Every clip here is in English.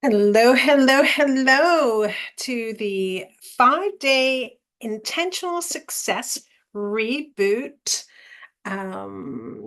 Hello, hello, hello to the 5-day intentional success reboot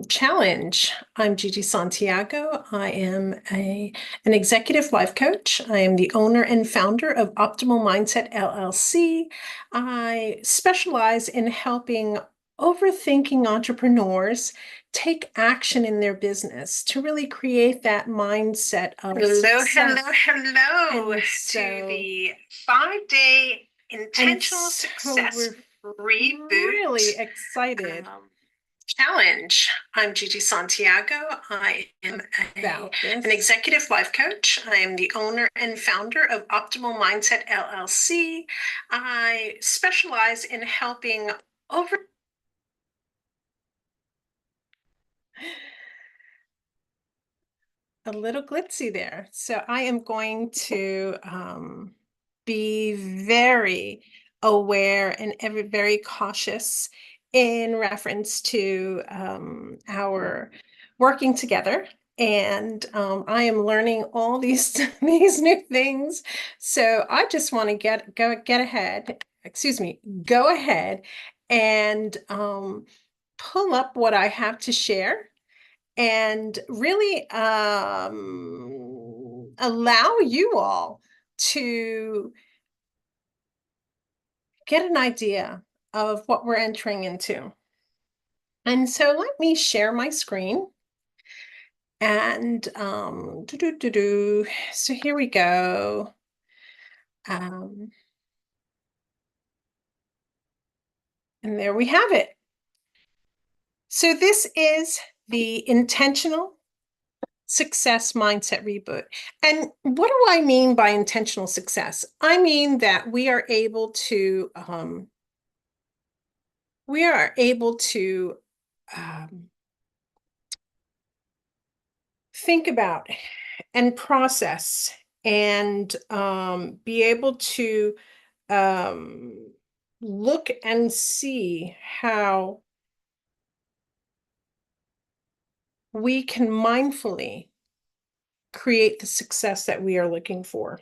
challenge. I'm Gigi Santiago. I am an executive life coach. I am the owner and founder of Optimal Mindset LLC. I specialize in helping overthinking entrepreneurs take action in their business to really create that mindset of Hello, success. hello, hello And to so, the 5-day and intentional so success we're really reboot excited challenge. I'm Gigi Santiago. I am about an this. executive life coach. I am the owner and founder of Optimal Mindset LLC. I specialize in helping over. A little glitzy there. So I am going to be very aware and very cautious in reference to our working together. And I am learning all these these new things. So I just want to get ahead, excuse me, go ahead and pull up what I have to share and really allow you all to get an idea of what we're entering into. And so let me share my screen and so here we go. Um, and there we have it. So this is the intentional success mindset reboot. And what do I mean by intentional success? I mean that we are able to um, think about and process and be able to um, look and see how we can mindfully create the success that we are looking for.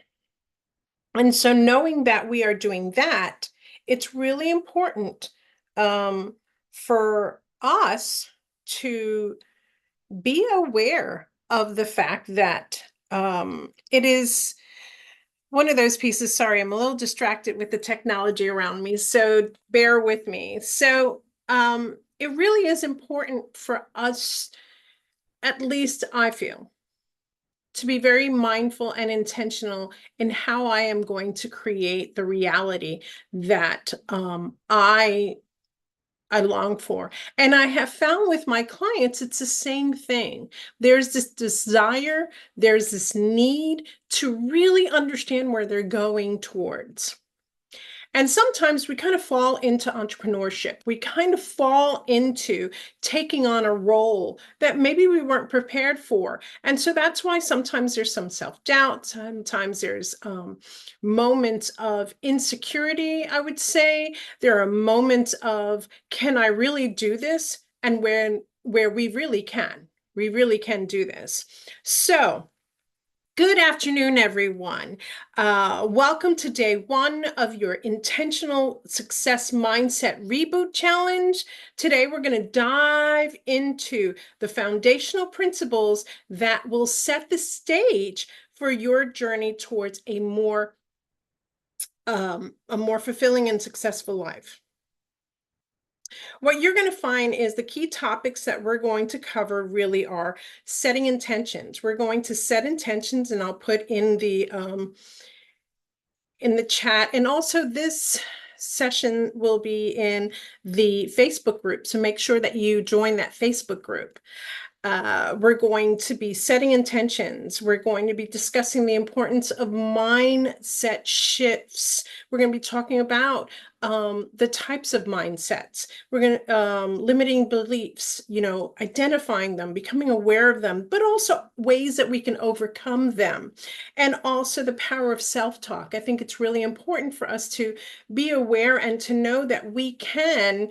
And so knowing that we are doing that, it's really important for us to be aware of the fact that it is one of those pieces. Sorry, I'm a little distracted with the technology around me, so bear with me. So it really is important for us, at least I feel, to be very mindful and intentional in how I am going to create the reality that I long for. And I have found with my clients, it's the same thing. There's this desire, there's this need to really understand where they're going towards. And sometimes we kind of fall into entrepreneurship. We kind of fall into taking on a role that maybe we weren't prepared for. And so that's why sometimes there's some self-doubt. Sometimes there's moments of insecurity, I would say. There are moments of, can I really do this? And where we really can. We really can do this. So, good afternoon, everyone. Welcome to day one of your intentional success mindset reboot challenge. Today, we're going to dive into the foundational principles that will set the stage for your journey towards a more fulfilling and successful life. What you're going to find is the key topics that we're going to cover really are setting intentions. We're going to set intentions, and I'll put in the chat. And also this session will be in the Facebook group. So make sure that you join that Facebook group. We're going to be setting intentions. We're going to be discussing the importance of mindset shifts. We're going to be talking about the types of mindsets. We're going to limiting beliefs, identifying them, becoming aware of them, but also ways that we can overcome them. And also the power of self-talk. I think it's really important for us to be aware and to know that we can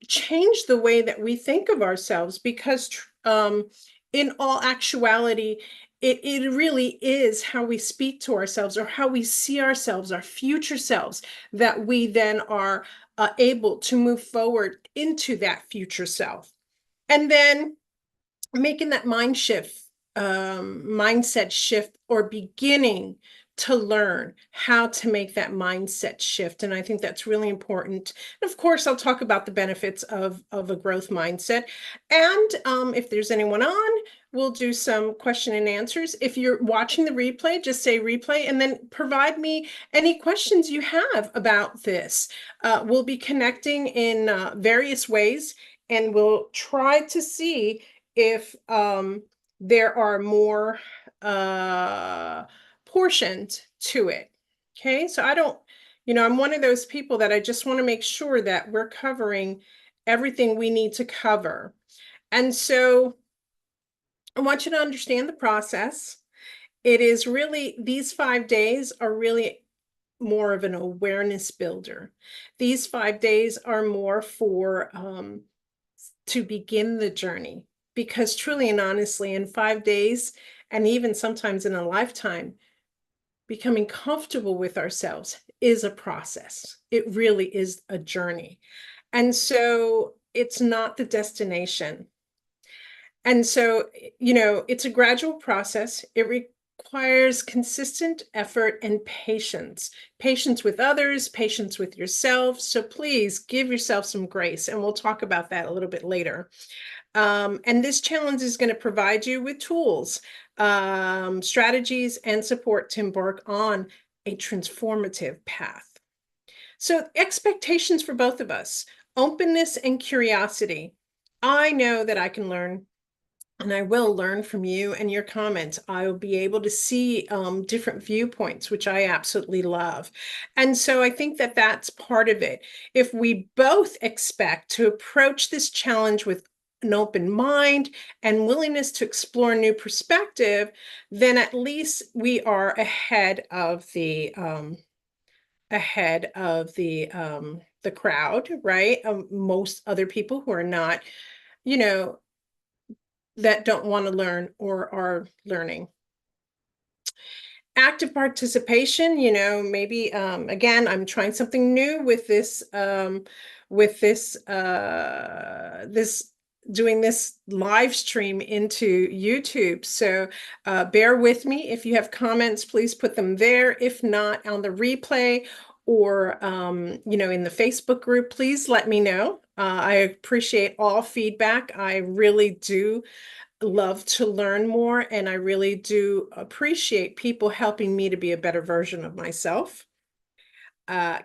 change the way that we think of ourselves, because in all actuality, it really is how we speak to ourselves or how we see ourselves, our future selves, that we then are able to move forward into that future self. And then making that mindset shift, or beginning to learn how to make that mindset shift. And I think that's really important. And of course, I'll talk about the benefits of a growth mindset. And if there's anyone on, we'll do some question and answers. If you're watching the replay, just say replay and then provide me any questions you have about this. We'll be connecting in various ways, and we'll try to see if there are more portions to it. Okay, so I don't, I'm one of those people that I just want to make sure that we're covering everything we need to cover. And so I want you to understand the process. It is really, these 5 days are really more of an awareness builder. These 5 days are more for to begin the journey, because truly and honestly, in 5 days, and even sometimes in a lifetime, becoming comfortable with ourselves is a process. It really is a journey. And so it's not the destination. And so, it's a gradual process. It requires consistent effort and patience with others, patience with yourself. So please give yourself some grace, and we'll talk about that a little bit later. And this challenge is going to provide you with tools, strategies, and support to embark on a transformative path. So, expectations for both of us: openness and curiosity. I know that I can learn, and I will learn from you and your comments. I will be able to see different viewpoints, which I absolutely love. And so I think that that's part of it. If we both expect to approach this challenge with an open mind and willingness to explore new perspective, then at least we are ahead of the crowd, right? Most other people who are not, you know, that don't want to learn or are learning. Active participation, maybe again, I'm trying something new with this doing this live stream into YouTube. So bear with me. If you have comments, please put them there. If not, on the replay, or in the Facebook group, please let me know. I appreciate all feedback. I really do love to learn more, and I really do appreciate people helping me to be a better version of myself.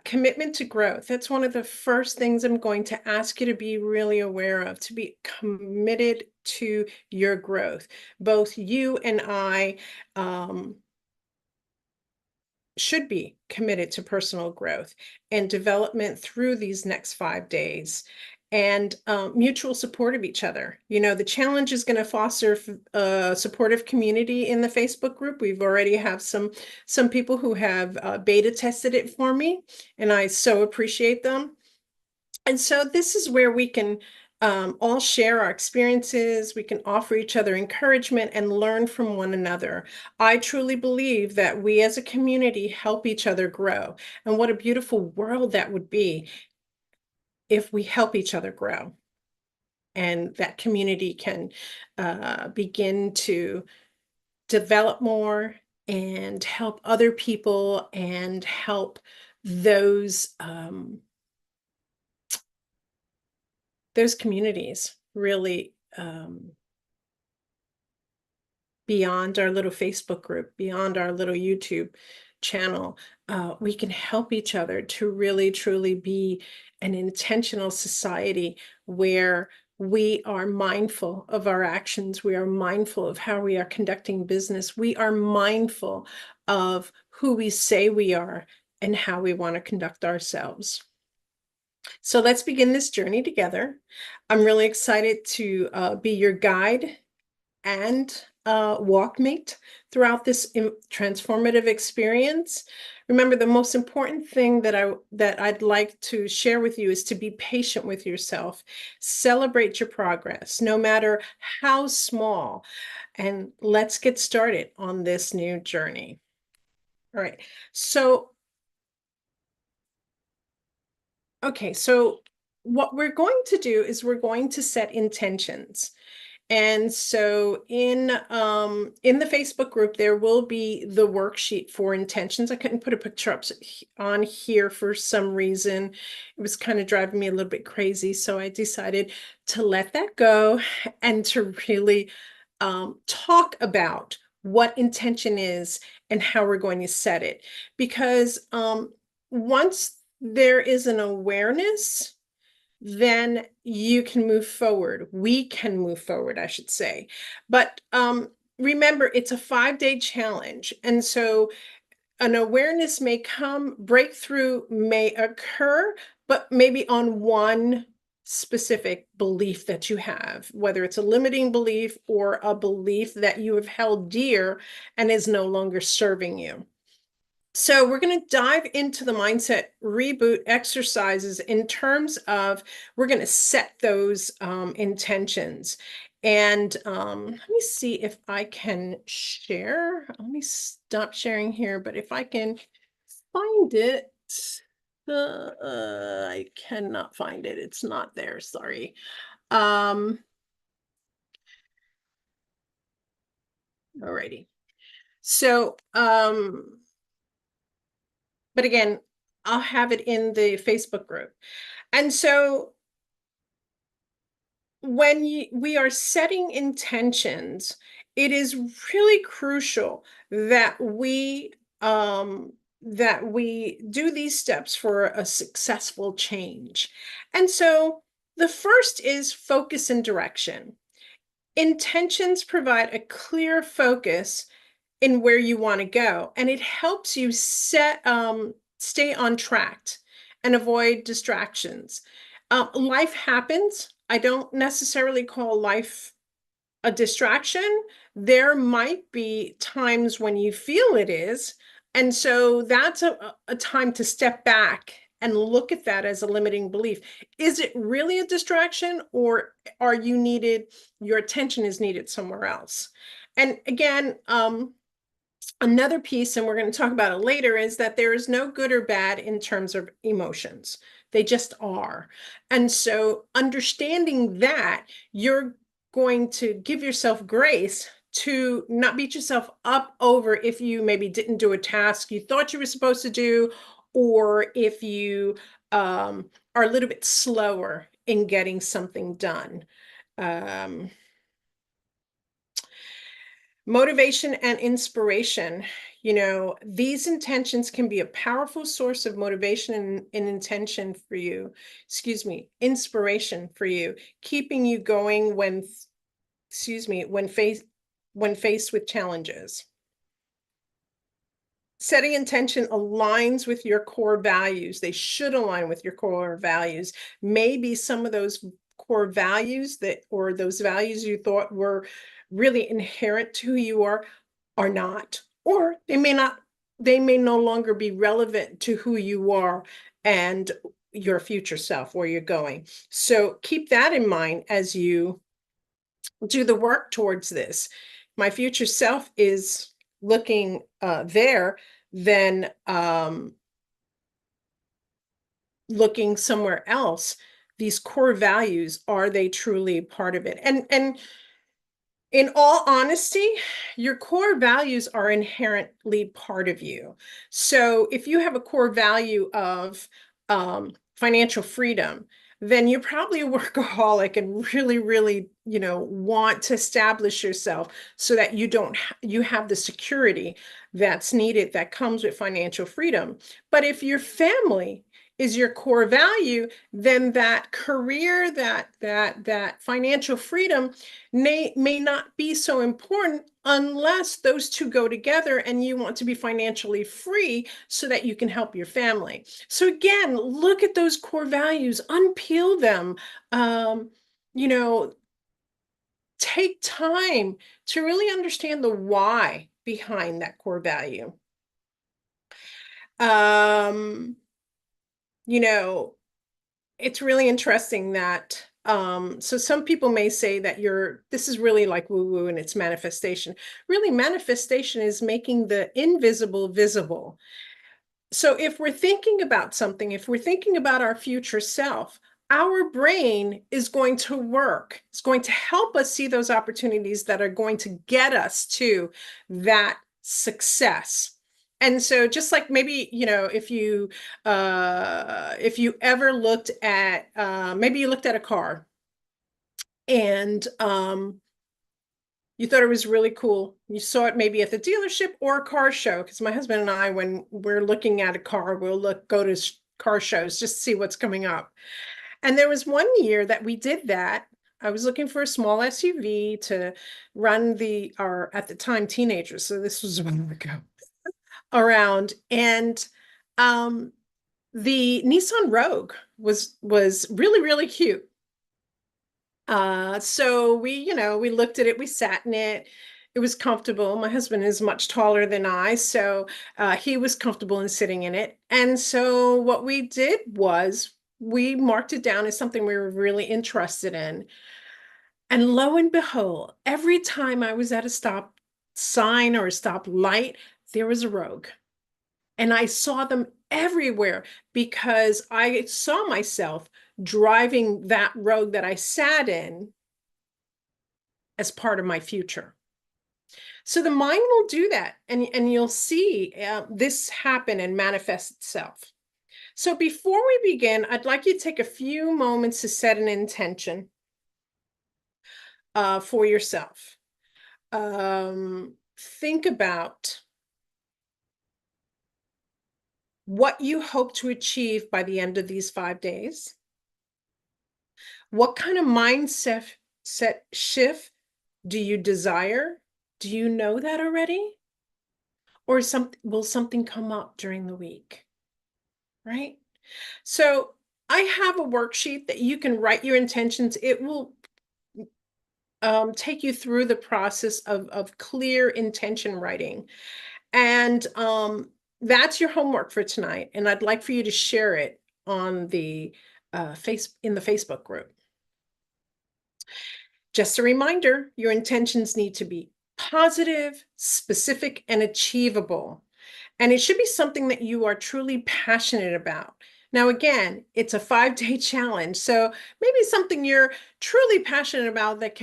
Commitment to growth. That's one of the first things I'm going to ask you to be really aware of, to be committed to your growth. Both you and I should be committed to personal growth and development through these next 5 days, and mutual support of each other. The challenge is going to foster a supportive community in the Facebook group. We've already have some people who have beta tested it for me, and I so appreciate them. And so this is where we can all share our experiences. We can offer each other encouragement and learn from one another. I truly believe that we as a community help each other grow. And what a beautiful world that would be if we help each other grow. And that community can begin to develop more and help other people and help those communities really beyond our little Facebook group, beyond our little YouTube channel. We can help each other to really, truly be an intentional society where we are mindful of our actions. We are mindful of how we are conducting business. We are mindful of who we say we are and how we want to conduct ourselves. So let's begin this journey together. I'm really excited to be your guide and walk mate throughout this transformative experience. Remember, the most important thing that I'd like to share with you is to be patient with yourself. Celebrate your progress, no matter how small. And let's get started on this new journey. All right. So, okay, so what we're going to do is we're going to set intentions. And so in the Facebook group, there will be the worksheet for intentions. I couldn't put a picture up on here for some reason. It was kind of driving me a little bit crazy. So I decided to let that go and to really talk about what intention is and how we're going to set it. Because once there is an awareness, then you can move forward. We can move forward, I should say. But remember, it's a 5-day challenge. And so an awareness may come, breakthrough may occur, but maybe on one specific belief that you have, whether it's a limiting belief or a belief that you have held dear and is no longer serving you. So we're going to dive into the mindset reboot exercises in terms of we're going to set those intentions. And let me see if I can share. Let me stop sharing here, but if I can find it, I cannot find it. It's not there. Sorry. Um, Alrighty. So, but again, I'll have it in the Facebook group. And so when we are setting intentions, it is really crucial that we do these steps for a successful change. And so the first is focus and direction. Intentions provide a clear focus in where you want to go, and it helps you stay on track and avoid distractions. Life happens. I don't necessarily call life a distraction. There might be times when you feel it is, and so that's a time to step back and look at that as a limiting belief. Is it really a distraction, or are you needed, your attention is needed somewhere else? And again, another piece, and we're going to talk about it later, is that there is no good or bad in terms of emotions. They just are. And so understanding that, you're going to give yourself grace to not beat yourself up over if you maybe didn't do a task you thought you were supposed to do, or if you are a little bit slower in getting something done. Um, Motivation and inspiration. These intentions can be a powerful source of motivation and intention for you. Excuse me, inspiration for you, keeping you going when faced with challenges. Setting intention aligns with your core values. They should align with your core values. Maybe some of those core values or those values you thought were really inherent to who you are not, or they may no longer be relevant to who you are and your future self, where you're going. So keep that in mind as you do the work towards this. My future self is looking there, then looking somewhere else. These core values, are they truly part of it? And in all honesty, your core values are inherently part of you. So if you have a core value of financial freedom, then you're probably a workaholic and really, really, want to establish yourself so that you have the security that's needed that comes with financial freedom. But if your family is your core value, then that career, that financial freedom may not be so important unless those two go together and you want to be financially free so that you can help your family. So again, look at those core values, unpeel them. You know, take time to really understand the why behind that core value. Um, you know, it's really interesting that so some people may say that this is really like woo woo and it's manifestation. Really, manifestation is making the invisible visible. So if we're thinking about something, if we're thinking about our future self, our brain is going to work. It's going to help us see those opportunities that are going to get us to that success. And so just like maybe, if you ever looked at maybe you looked at a car and you thought it was really cool. You saw it maybe at the dealership or a car show. Because my husband and I, when we're looking at a car, we'll go to car shows just to see what's coming up. And there was one year that we did that. I was looking for a small SUV to run our, at the time, teenagers. So this was a while ago, around. And um, the Nissan Rogue was really, really cute. So we looked at it, we sat in it. It was comfortable. My husband is much taller than I, so he was comfortable in sitting in it. And so what we did was we marked it down as something we were really interested in. And lo and behold, every time I was at a stop sign or a stop light, there was a Rogue. And I saw them everywhere because I saw myself driving that Rogue that I sat in as part of my future. So the mind will do that, and you'll see this happen and manifest itself. So before we begin, I'd like you to take a few moments to set an intention for yourself. Think about what you hope to achieve by the end of these 5 days. What kind of set shift do you desire? Do you know that already? Or will something come up during the week? Right? So I have a worksheet that you can write your intentions. It will take you through the process of clear intention writing. And that's your homework for tonight. And I'd like for you to share it on the in the Facebook group. Just a reminder, your intentions need to be positive, specific, and achievable. And it should be something that you are truly passionate about. Now, again, it's a 5-day challenge. So maybe something you're truly passionate about that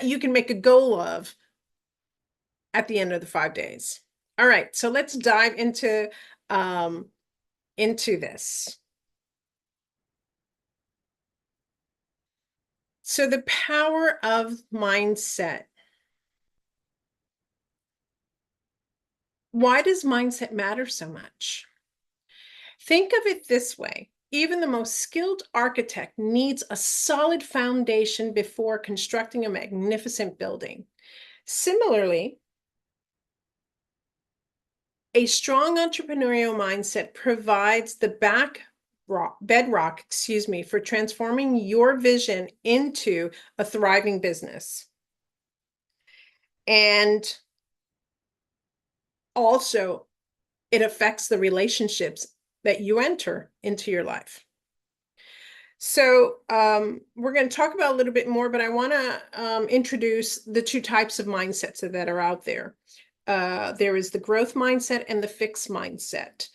you can make a goal of at the end of the 5 days. All right, so let's dive into this. So the power of mindset. Why does mindset matter so much? Think of it this way. Even the most skilled architect needs a solid foundation before constructing a magnificent building. Similarly, a strong entrepreneurial mindset provides the bedrock, for transforming your vision into a thriving business. And also, it affects the relationships that you enter into your life. So we're going to talk about a little bit more, but I want to introduce the two types of mindsets that are out there. There is the growth mindset and the fixed mindset.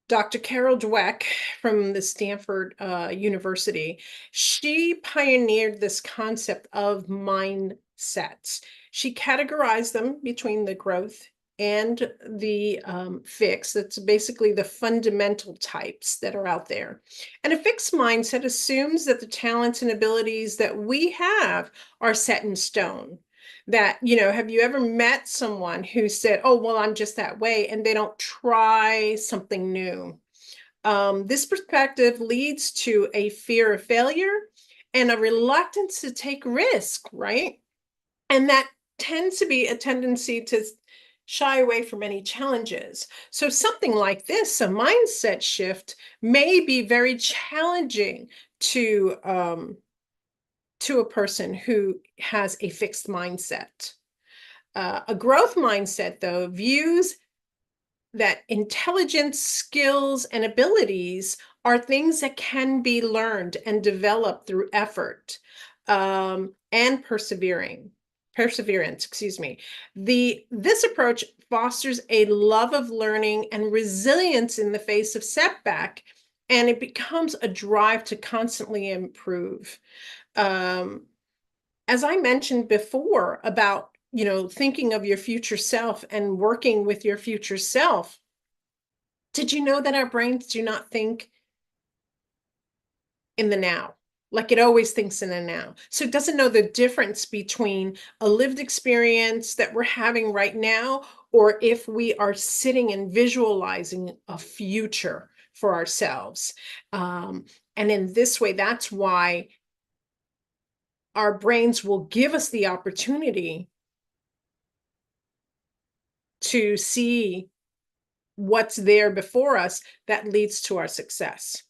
Dr. Carol Dweck from the Stanford University, she pioneered this concept of mindsets. She categorized them between the growth and the fixed. That's basically the fundamental types that are out there. And a fixed mindset assumes that the talents and abilities that we have are set in stone. That, have you ever met someone who said, oh, well, I'm just that way, and they don't try something new? This perspective leads to a fear of failure and a reluctance to take risk, right? And that tends to be a tendency to shy away from any challenges. So something like this, a mindset shift, may be very challenging to a person who has a fixed mindset. A growth mindset, though, views that intelligence, skills, and abilities are things that can be learned and developed through effort and perseverance, excuse me. This approach fosters a love of learning and resilience in the face of setback, and it becomes a drive to constantly improve. Um, as I mentioned before about, thinking of your future self and working with your future self, did you know that our brains do not think in the now? Like it always thinks in the now. So it doesn't know the difference between a lived experience that we're having right now, or if we are sitting and visualizing a future for ourselves. And in this way, that's why our brains will give us the opportunity to see what's there before us that leads to our success.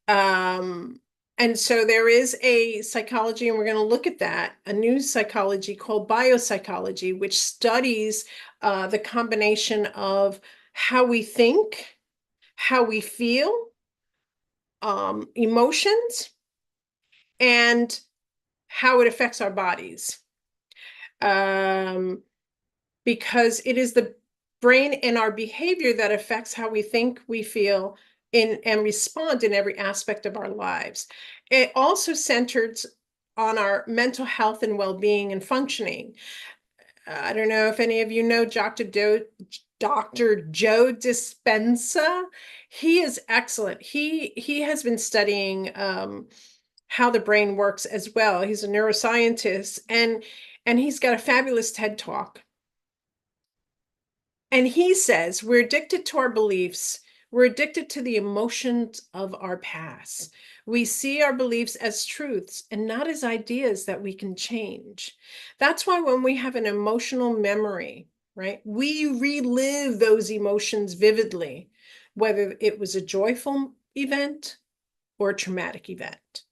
Um, and so there is a psychology, and we're going to look at that, a new psychology called biopsychology, which studies the combination of how we think, how we feel, emotions, and how it affects our bodies. Um, because it is the brain and our behavior that affects how we think, we feel, and respond in every aspect of our lives. It also centers on our mental health and well-being and functioning. I don't know if any of you know Dr. Joe Dispenza. He is excellent. He has been studying how the brain works as well. He's a neuroscientist, and he's got a fabulous TED Talk. And he says we're addicted to our beliefs. We're addicted to the emotions of our past. We see our beliefs as truths and not as ideas that we can change. That's why when we have an emotional memory, right, we relive those emotions vividly, whether it was a joyful event or a traumatic event.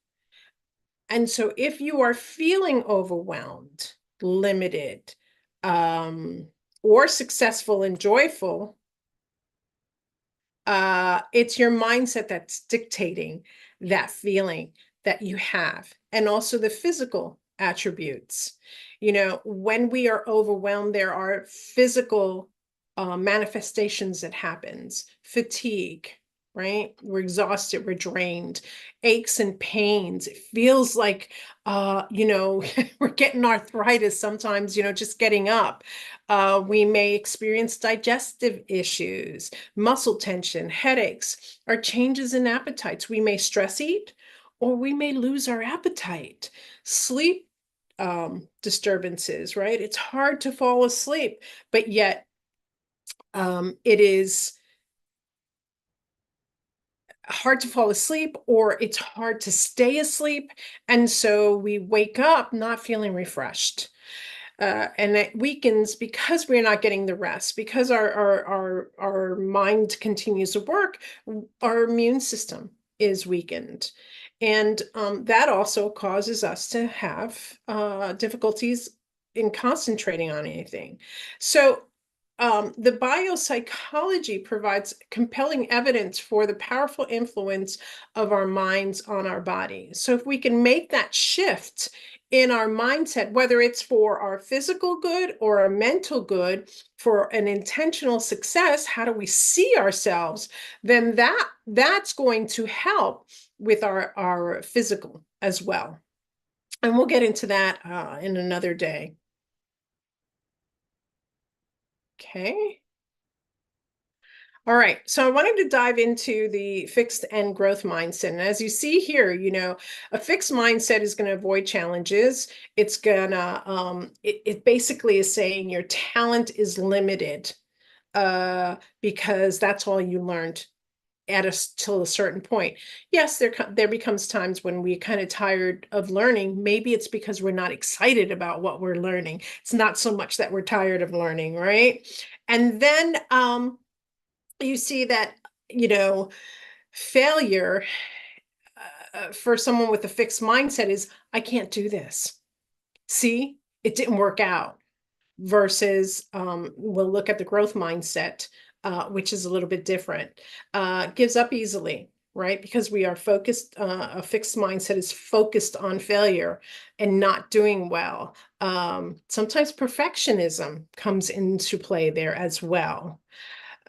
And so if you are feeling overwhelmed, limited, or successful and joyful, it's your mindset that's dictating that feeling that you have, and also the physical attributes. When we are overwhelmed, there are physical manifestations that happens. Fatigue, right? We're exhausted, we're drained, aches and pains. It feels like, we're getting arthritis sometimes, just getting up. We may experience digestive issues, muscle tension, headaches, or changes in appetites. We may stress eat, or we may lose our appetite. Sleep disturbances, right? It's hard to fall asleep, but yet it is hard to fall asleep, or it's hard to stay asleep. And so we wake up not feeling refreshed. And it weakens because we're not getting the rest, because our mind continues to work, our immune system is weakened. And that also causes us to have difficulties in concentrating on anything. So the biopsychology provides compelling evidence for the powerful influence of our minds on our bodies. So if we can make that shift in our mindset, whether it's for our physical good or our mental good, for an intentional success, how do we see ourselves? Then that's going to help with our physical as well. And we'll get into that in another day. Okay. All right, so I wanted to dive into the fixed and growth mindset. And as you see here, a fixed mindset is going to avoid challenges. It's gonna, it basically is saying your talent is limited because that's all you learned at us till a certain point. Yes, there becomes times when we're kind of tired of learning. Maybe it's because we're not excited about what we're learning. It's not so much that we're tired of learning, right? And then you see that, you know, failure for someone with a fixed mindset is, I can't do this. See, it didn't work out. Versus, we'll look at the growth mindset, which is a little bit different. Gives up easily, right? Because we are focused, a fixed mindset is focused on failure and not doing well. Sometimes perfectionism comes into play there as well.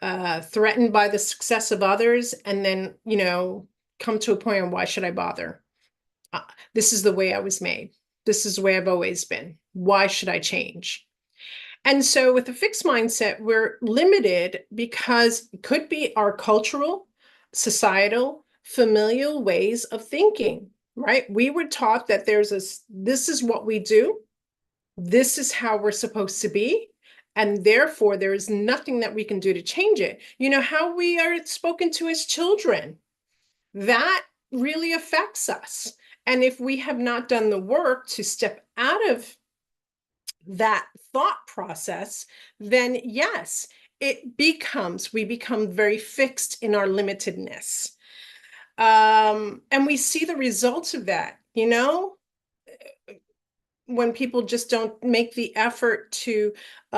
Threatened by the success of others, and then, you know, come to a point of, why should I bother? Uh, this is the way I was made. This is the way I've always been. Why should I change? And so with a fixed mindset, we're limited because it could be our cultural, societal, familial ways of thinking, right? We were taught that this is what we do, this is how we're supposed to be, and therefore there is nothing that we can do to change it. You know, how we are spoken to as children, that really affects us. And if we have not done the work to step out of that thought process, then yes, we become very fixed in our limitedness. And we see the results of that, you know, when people just don't make the effort to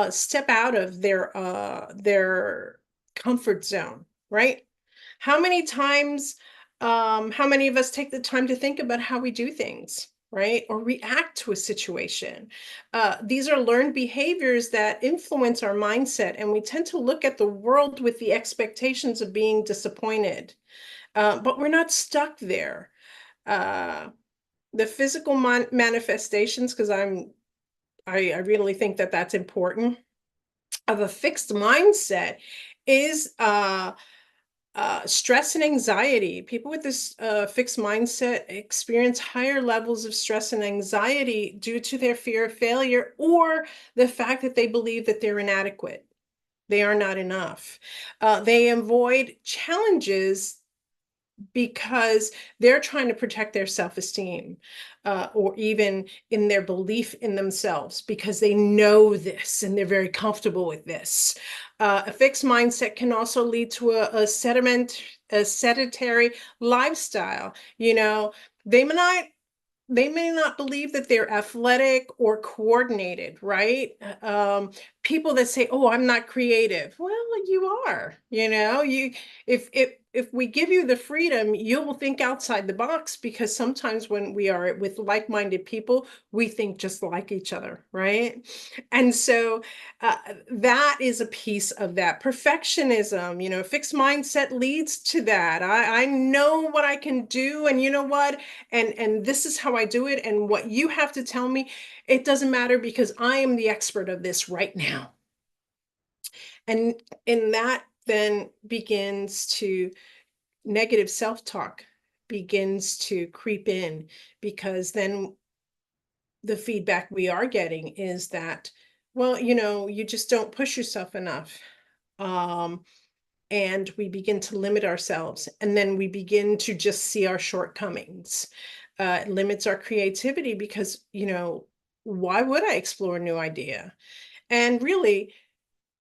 step out of their comfort zone, right? How many times, how many of us take the time to think about how we do things, right? Or react to a situation? These are learned behaviors that influence our mindset, and we tend to look at the world with the expectations of being disappointed. But we're not stuck there. Uh, the physical manifestations, because I really think that that's important, of a fixed mindset is stress and anxiety. People with this fixed mindset experience higher levels of stress and anxiety due to their fear of failure, or the fact that they believe that they're inadequate. They are not enough. They avoid challenges because they're trying to protect their self-esteem, or even in their belief in themselves, because they know this and they're very comfortable with this. A fixed mindset can also lead to a sedentary lifestyle. You know, they may not they may not believe that they're athletic or coordinated, right? People that say, "Oh, I'm not creative." Well, you are. You know, if we give you the freedom, you will think outside the box, because sometimes when we are with like-minded people, we think just like each other, right? And so uh, that is a piece of that. Perfectionism, you know, fixed mindset leads to that. I know what I can do, and you know what? And this is how I do it, and what you have to tell me, it doesn't matter, because I am the expert of this right now. And in that then begins to negative self-talk begins to creep in, because then the feedback we are getting is that, well, you know, you just don't push yourself enough. um, and we begin to limit ourselves, and then we begin to just see our shortcomings. It limits our creativity, because, you know, why would I explore a new idea? And really,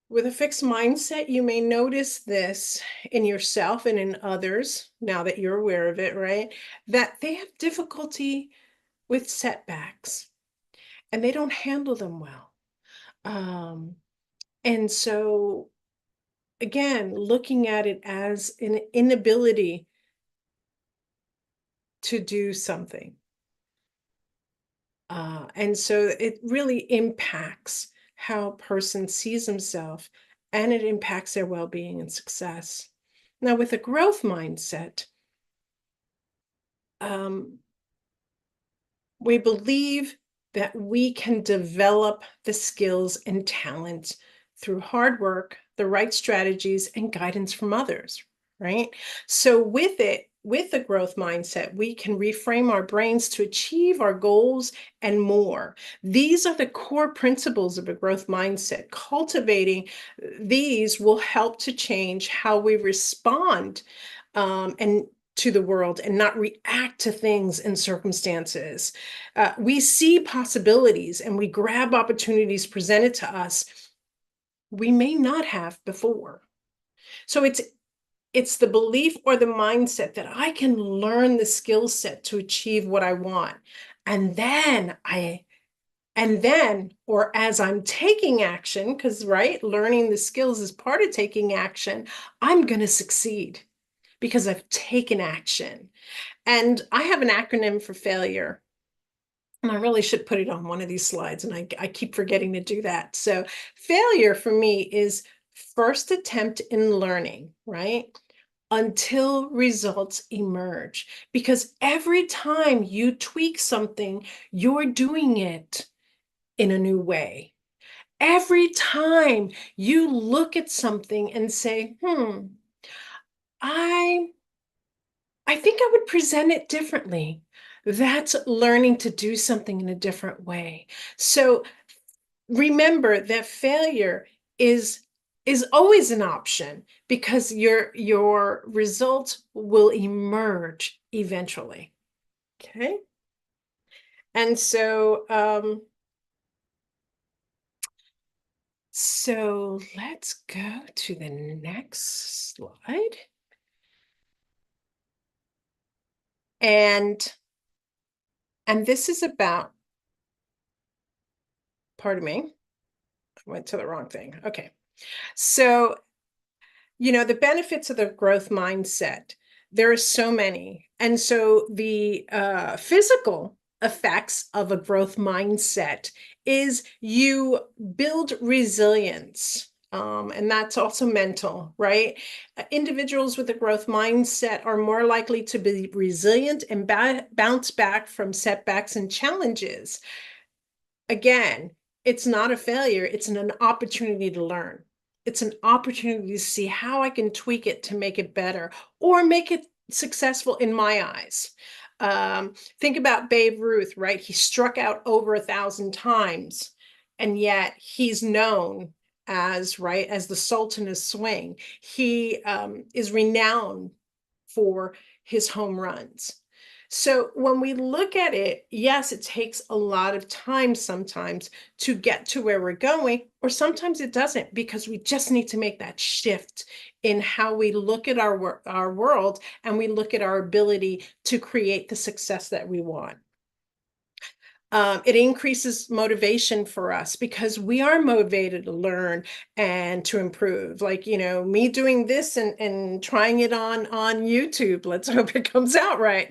with a fixed mindset, you may notice this in yourself and in others, now that you're aware of it, right? That they have difficulty with setbacks and they don't handle them well. Um, and so, again, looking at it as an inability to do something. And so it really impacts how a person sees himself, and it impacts their well-being and success. Now, with a growth mindset, um, we believe that we can develop the skills and talents through hard work, the right strategies, and guidance from others, right? So with the growth mindset, we can reframe our brains to achieve our goals and more. These are the core principles of a growth mindset. Cultivating these will help to change how we respond and to the world and not react to things and circumstances. We see possibilities and we grab opportunities presented to us we may not have before. So it's the belief or the mindset that I can learn the skill set to achieve what I want. And then or as I'm taking action, because right, learning the skills is part of taking action, I'm going to succeed because I've taken action. And I have an acronym for failure. And I really should put it on one of these slides, and I keep forgetting to do that. So, failure for me is first attempt in learning, right? Until results emerge. Because every time you tweak something, you're doing it in a new way. Every time you look at something and say, I I think I would present it differently. That's learning to do something in a different way. So remember that failure is is always an option because your results will emerge eventually. Okay. And so let's go to the next slide. And this is about, pardon me, I went to the wrong thing. Okay. So, the benefits of the growth mindset, there are so many. And so the physical effects of a growth mindset is you build resilience. And that's also mental, right? Individuals with a growth mindset are more likely to be resilient and bounce back from setbacks and challenges. Again, it's not a failure, it's an opportunity to learn. It's an opportunity to see how I can tweak it to make it better or make it successful in my eyes. Think about Babe Ruth, right? He struck out over 1,000 times, and yet he's known as, right, as the Sultan of Swing. He is renowned for his home runs. So when we look at it, yes, it takes a lot of time sometimes to get to where we're going, or sometimes it doesn't because we just need to make that shift in how we look at our world and we look at our ability to create the success that we want. It increases motivation for us because we are motivated to learn and to improve. Like, me doing this and trying it on YouTube. Let's hope it comes out right.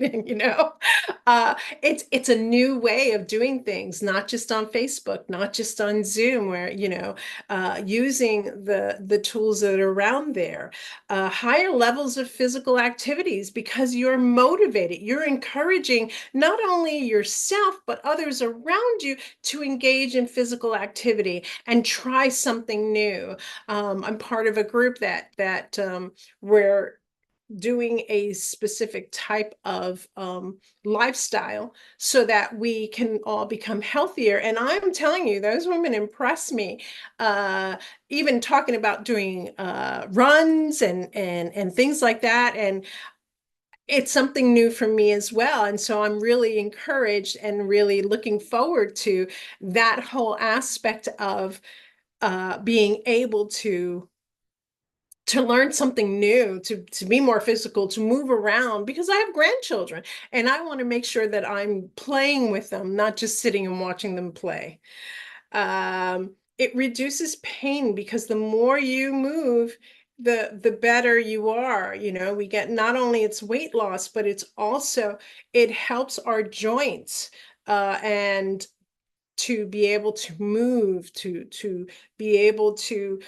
It's a new way of doing things, not just on Facebook, not just on Zoom, where using the tools that are around there. Higher levels of physical activities because you're motivated. You're encouraging not only yourself, but others around you to engage in physical activity and try something new. I'm part of a group that we're doing a specific type of lifestyle so that we can all become healthier. And I'm telling you, those women impress me. Even talking about doing runs and things like that. And it's something new for me as well. And so I'm really encouraged and really looking forward to that whole aspect of being able to learn something new, to be more physical, to move around because I have grandchildren and I want to make sure that I'm playing with them, not just sitting and watching them play. It reduces pain because the more you move, the better you are. We get not only it's weight loss, but it helps our joints and to be able to move, to be able to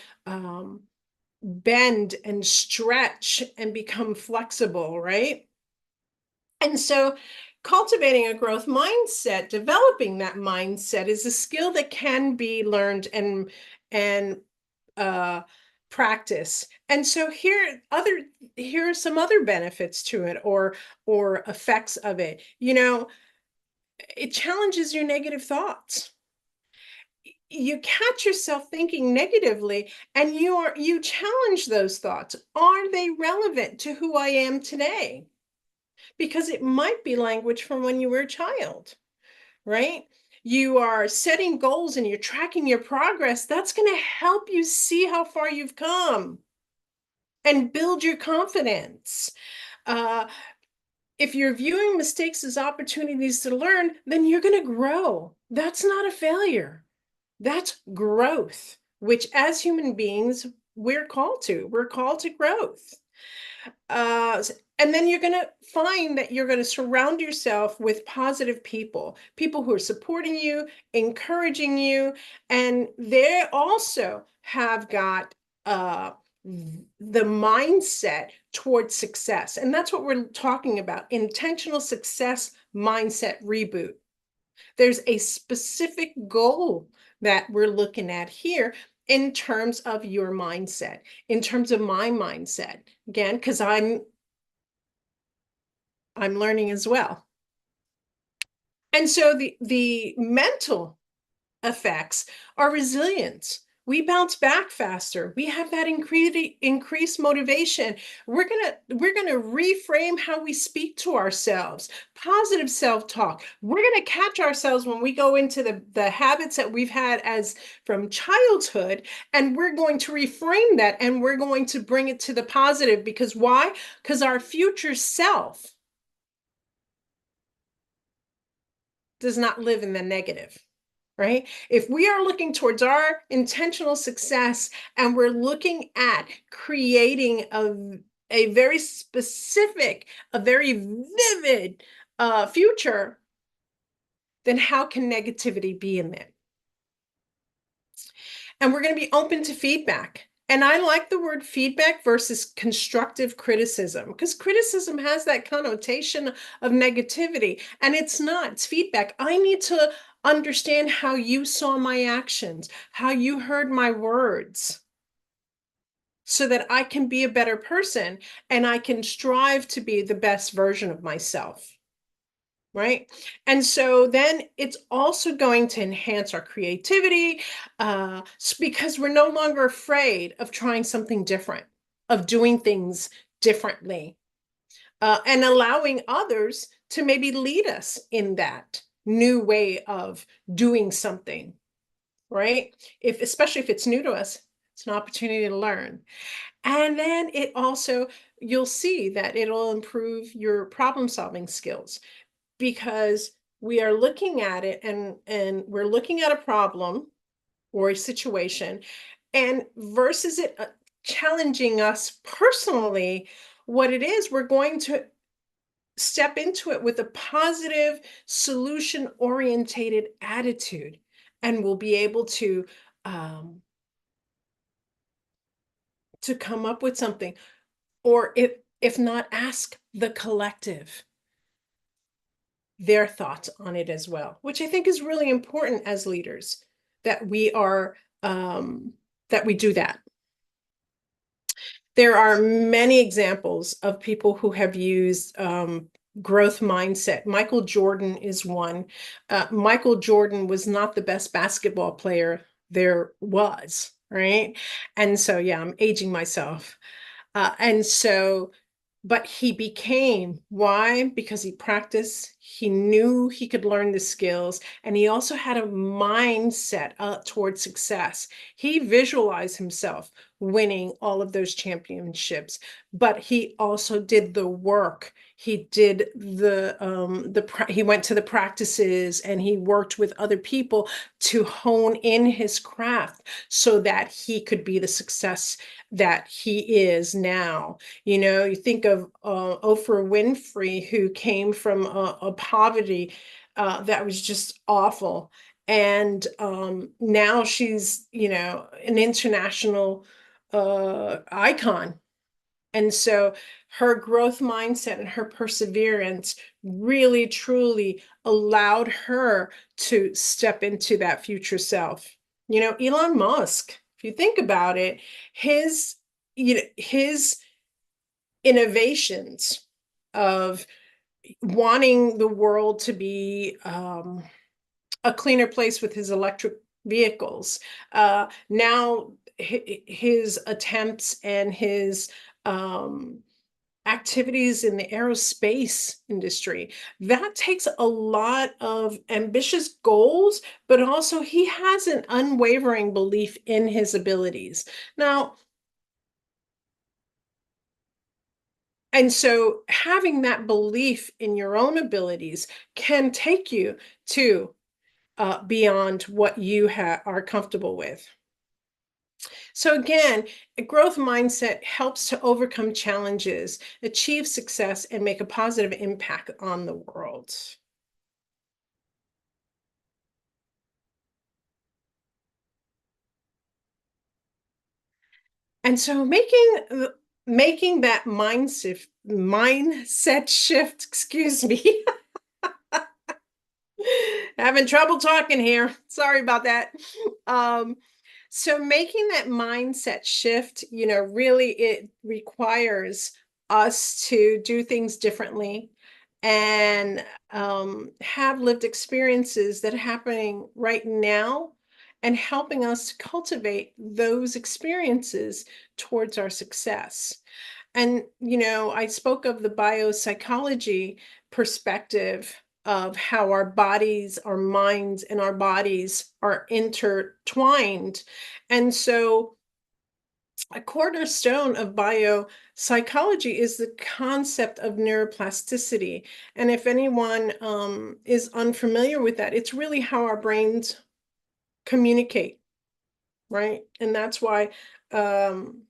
bend and stretch and become flexible, right? And so cultivating a growth mindset, developing that mindset is a skill that can be learned and uh practice. And so here are some other benefits to it or effects of it. It challenges your negative thoughts. you catch yourself thinking negatively, and you challenge those thoughts. Are they relevant to who I am today? Because it might be language from when you were a child, right? You are setting goals and you're tracking your progress. That's going to help you see how far you've come and build your confidence. Uh, if you're viewing mistakes as opportunities to learn, then you're going to grow. That's not a failure. That's growth, which as human beings, we're called to. We're called to growth. Uh, and then you're going to find that you're going to surround yourself with positive people, people who are supporting you, encouraging you, and they also have got the mindset towards success. And that's what we're talking about, intentional success mindset reboot. There's a specific goal that we're looking at here in terms of your mindset, in terms of my mindset. Again, because I'm learning as well. And so the mental effects are resilience. We bounce back faster. We have that increased motivation. We're gonna reframe how we speak to ourselves. Positive self-talk. We're gonna catch ourselves when we go into the habits that we've had as from childhood, and we're going to reframe that and we're going to bring it to the positive. Because why? Because our future self does not live in the negative, right? If we are looking towards our intentional success and we're looking at creating a very specific, a very vivid future, then how can negativity be in there? And we're going to be open to feedback. And I like the word feedback versus constructive criticism, because criticism has that connotation of negativity, and it's not, it's feedback. I need to understand how you saw my actions, how you heard my words, so that I can be a better person and I can strive to be the best version of myself. Right. And so then it's also going to enhance our creativity, because we're no longer afraid of trying something different, of doing things differently, and allowing others to maybe lead us in that new way of doing something. Right. Especially if it's new to us, it's an opportunity to learn. And then it also, you'll see that it'll improve your problem solving skills, because we are looking at it and we're looking at a problem or a situation, and versus it challenging us personally, what it is, we're going to step into it with a positive solution orientated attitude, and we'll be able um, to come up with something, or if not, ask the collective their thoughts on it as well, which I think is really important as leaders, that we are that we do that. There are many examples of people who have used growth mindset. Michael Jordan is one. Michael Jordan was not the best basketball player there was, right? And so, yeah, I'm aging myself. And so, but he became, why? Because he practiced, he knew he could learn the skills, and he also had a mindset towards success. He visualized himself winning all of those championships, but he also did the work. He did he went to the practices and he worked with other people to hone in his craft so that he could be the success that he is now. You know, you think of Oprah Winfrey, who came from a poverty that was just awful. And now she's, you know, an international icon. And so her growth mindset and her perseverance really, truly allowed her to step into that future self. You know, Elon Musk, if you think about it, his, you know, his innovations of wanting the world to be a cleaner place with his electric vehicles. Now his attempts and his um, activities in the aerospace industry, that takes a lot of ambitious goals, but also he has an unwavering belief in his abilities. Now, and so having that belief in your own abilities can take you to beyond what you are comfortable with. So, again, a growth mindset helps to overcome challenges, achieve success, and make a positive impact on the world. And so, making that mindset shift, excuse me, having trouble talking here. Sorry about that. Um, so making that mindset shift, really it requires us to do things differently and have lived experiences that are happening right now and helping us to cultivate those experiences towards our success. And, I spoke of the biopsychology perspective of how our bodies, our minds, and our bodies are intertwined. And so, a cornerstone of biopsychology is the concept of neuroplasticity. And if anyone is unfamiliar with that, it's really how our brains communicate, right? And that's why um,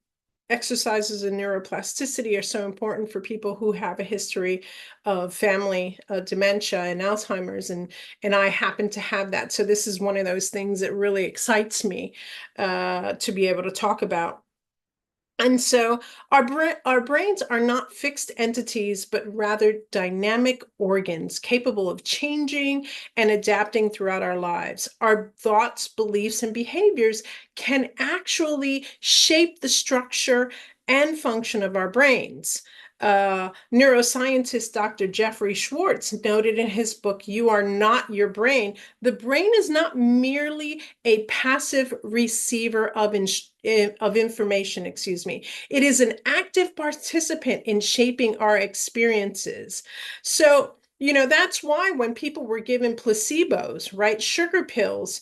exercises in neuroplasticity are so important for people who have a history of family dementia and Alzheimer's, and I happen to have that. So this is one of those things that really excites me to be able to talk about. And so our brains are not fixed entities, but rather dynamic organs capable of changing and adapting throughout our lives. Our thoughts, beliefs, and behaviors can actually shape the structure and function of our brains. Neuroscientist Dr. Jeffrey Schwartz noted in his book, You Are Not Your Brain, the brain is not merely a passive receiver of information, excuse me. It is an active participant in shaping our experiences. So, that's why when people were given placebos, right, sugar pills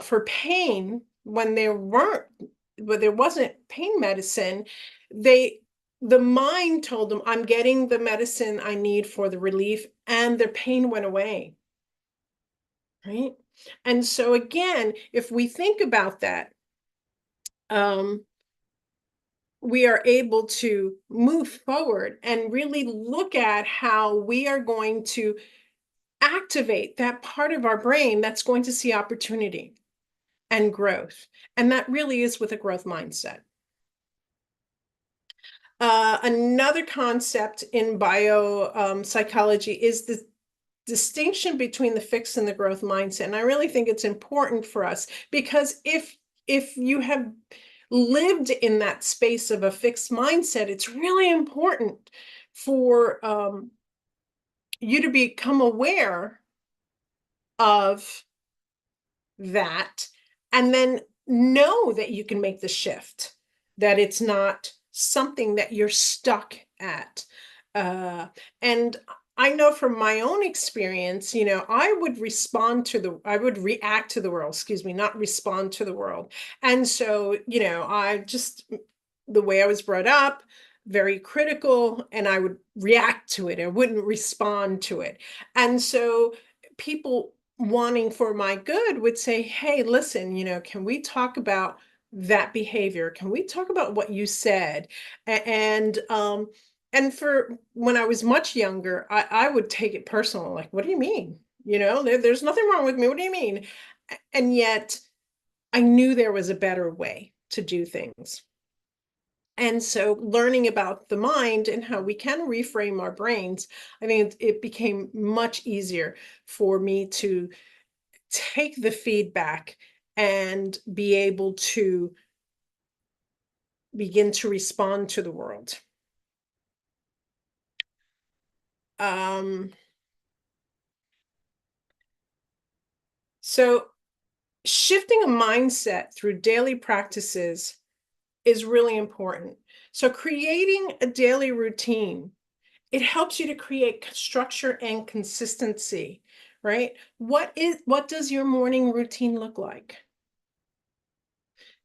for pain, when there wasn't pain medicine, they the mind told them, I'm getting the medicine I need for the relief, and their pain went away, right? And so, again, if we think about that, um, we are able to move forward and really look at how we are going to activate that part of our brain that's going to see opportunity and growth. And that really is with a growth mindset. Another concept in bio psychology is the distinction between the fixed and the growth mindset. And I really think it's important for us because if you have lived in that space of a fixed mindset, it's really important for you to become aware of that and then know that you can make the shift, that it's not something that you're stuck at. Uh, and I know from my own experience, I would react to the world, excuse me, not respond to the world. And so, the way I was brought up, very critical, and I would react to it. I wouldn't respond to it. And so people wanting for my good would say, hey, listen, can we talk about that behavior? Can we talk about what you said? And for when I was much younger, I would take it personal, like, what do you mean? There's nothing wrong with me. What do you mean? And yet I knew there was a better way to do things. And so learning about the mind and how we can reframe our brains, I think it became much easier for me to take the feedback and be able to begin to respond to the world. Um, so Shifting a mindset through daily practices is really important. So creating a daily routine, it helps you to create structure and consistency, right? What does your morning routine look like?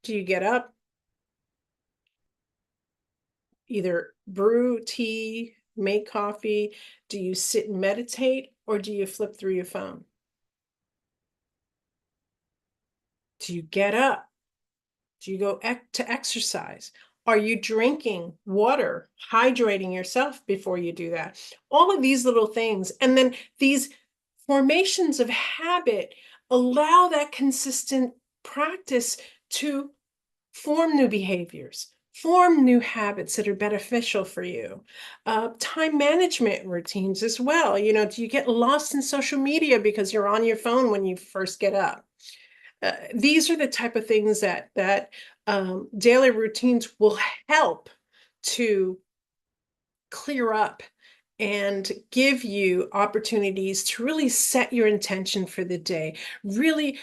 Do you get up, either brew tea, make coffee? Do you sit and meditate, or do you flip through your phone? Do you get up? Do you go to exercise? Are you drinking water, hydrating yourself before you do that? All of these little things. And then these formations of habit allow that consistent practice to form new behaviors, form new habits that are beneficial for you. Time management routines as well. Do you get lost in social media because you're on your phone when you first get up? These are the type of things that daily routines will help to clear up and give you opportunities to really set your intention for the day. Really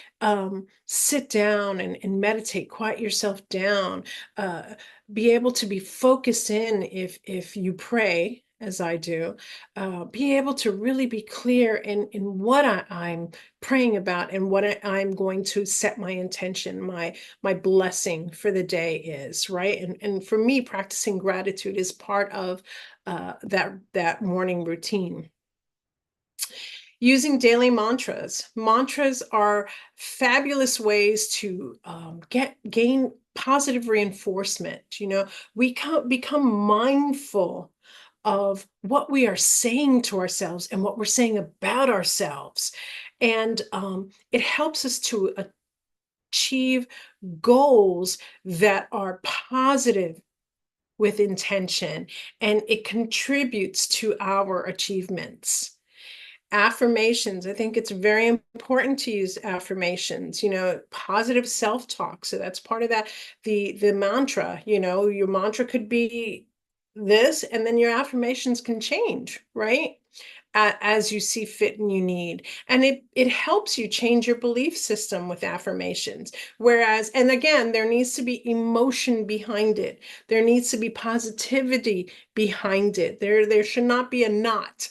sit down and meditate, quiet yourself down, uh, be able to be focused in if you pray, as I do, be able to really be clear in what I'm praying about and what I'm going to set my intention, my blessing for the day is, right? And for me, practicing gratitude is part of that morning routine. Using daily mantras. Mantras are fabulous ways to gain positive reinforcement. We become mindful of what we are saying to ourselves and what we're saying about ourselves. And it helps us to achieve goals that are positive with intention, and it contributes to our achievements. Affirmations, I think it's very important to use affirmations, positive self-talk. So that's part of that. The mantra, your mantra could be this, and then your affirmations can change, right? As you see fit and you need. And it helps you change your belief system with affirmations. Whereas, and again, there needs to be emotion behind it. There needs to be positivity behind it. There should not be a knot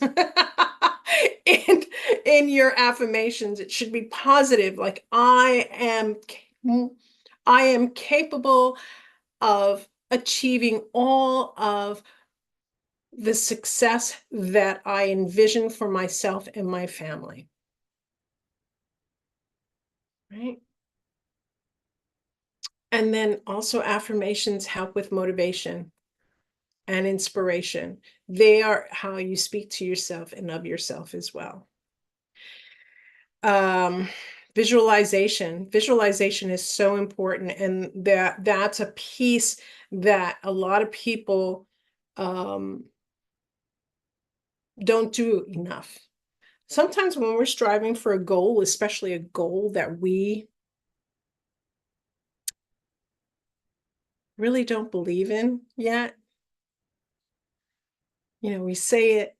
in in your affirmations. It should be positive, like I am capable of achieving all of the success that I envision for myself and my family, right? And then also affirmations help with motivation and inspiration. They are how you speak to yourself and of yourself as well. Um, Visualization is so important, and that's a piece that a lot of people um, don't do enough. Sometimes when we're striving for a goal, especially a goal that we really don't believe in yet, we say it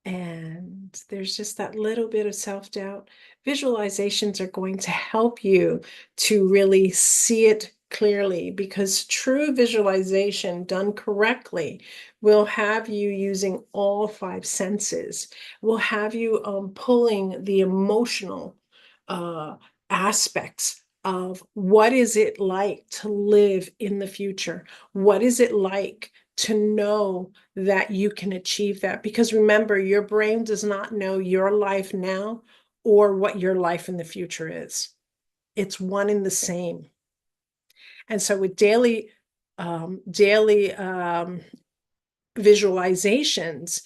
and there's just that little bit of self-doubt. Visualizations are going to help you to really see it clearly, because true visualization done correctly will have you using all five senses, will have you pulling the emotional uh, aspects of what is it like to live in the future? What is it like to know that you can achieve that? Because remember, your brain does not know your life now or what your life in the future is. It's one and the same. And so with daily visualizations,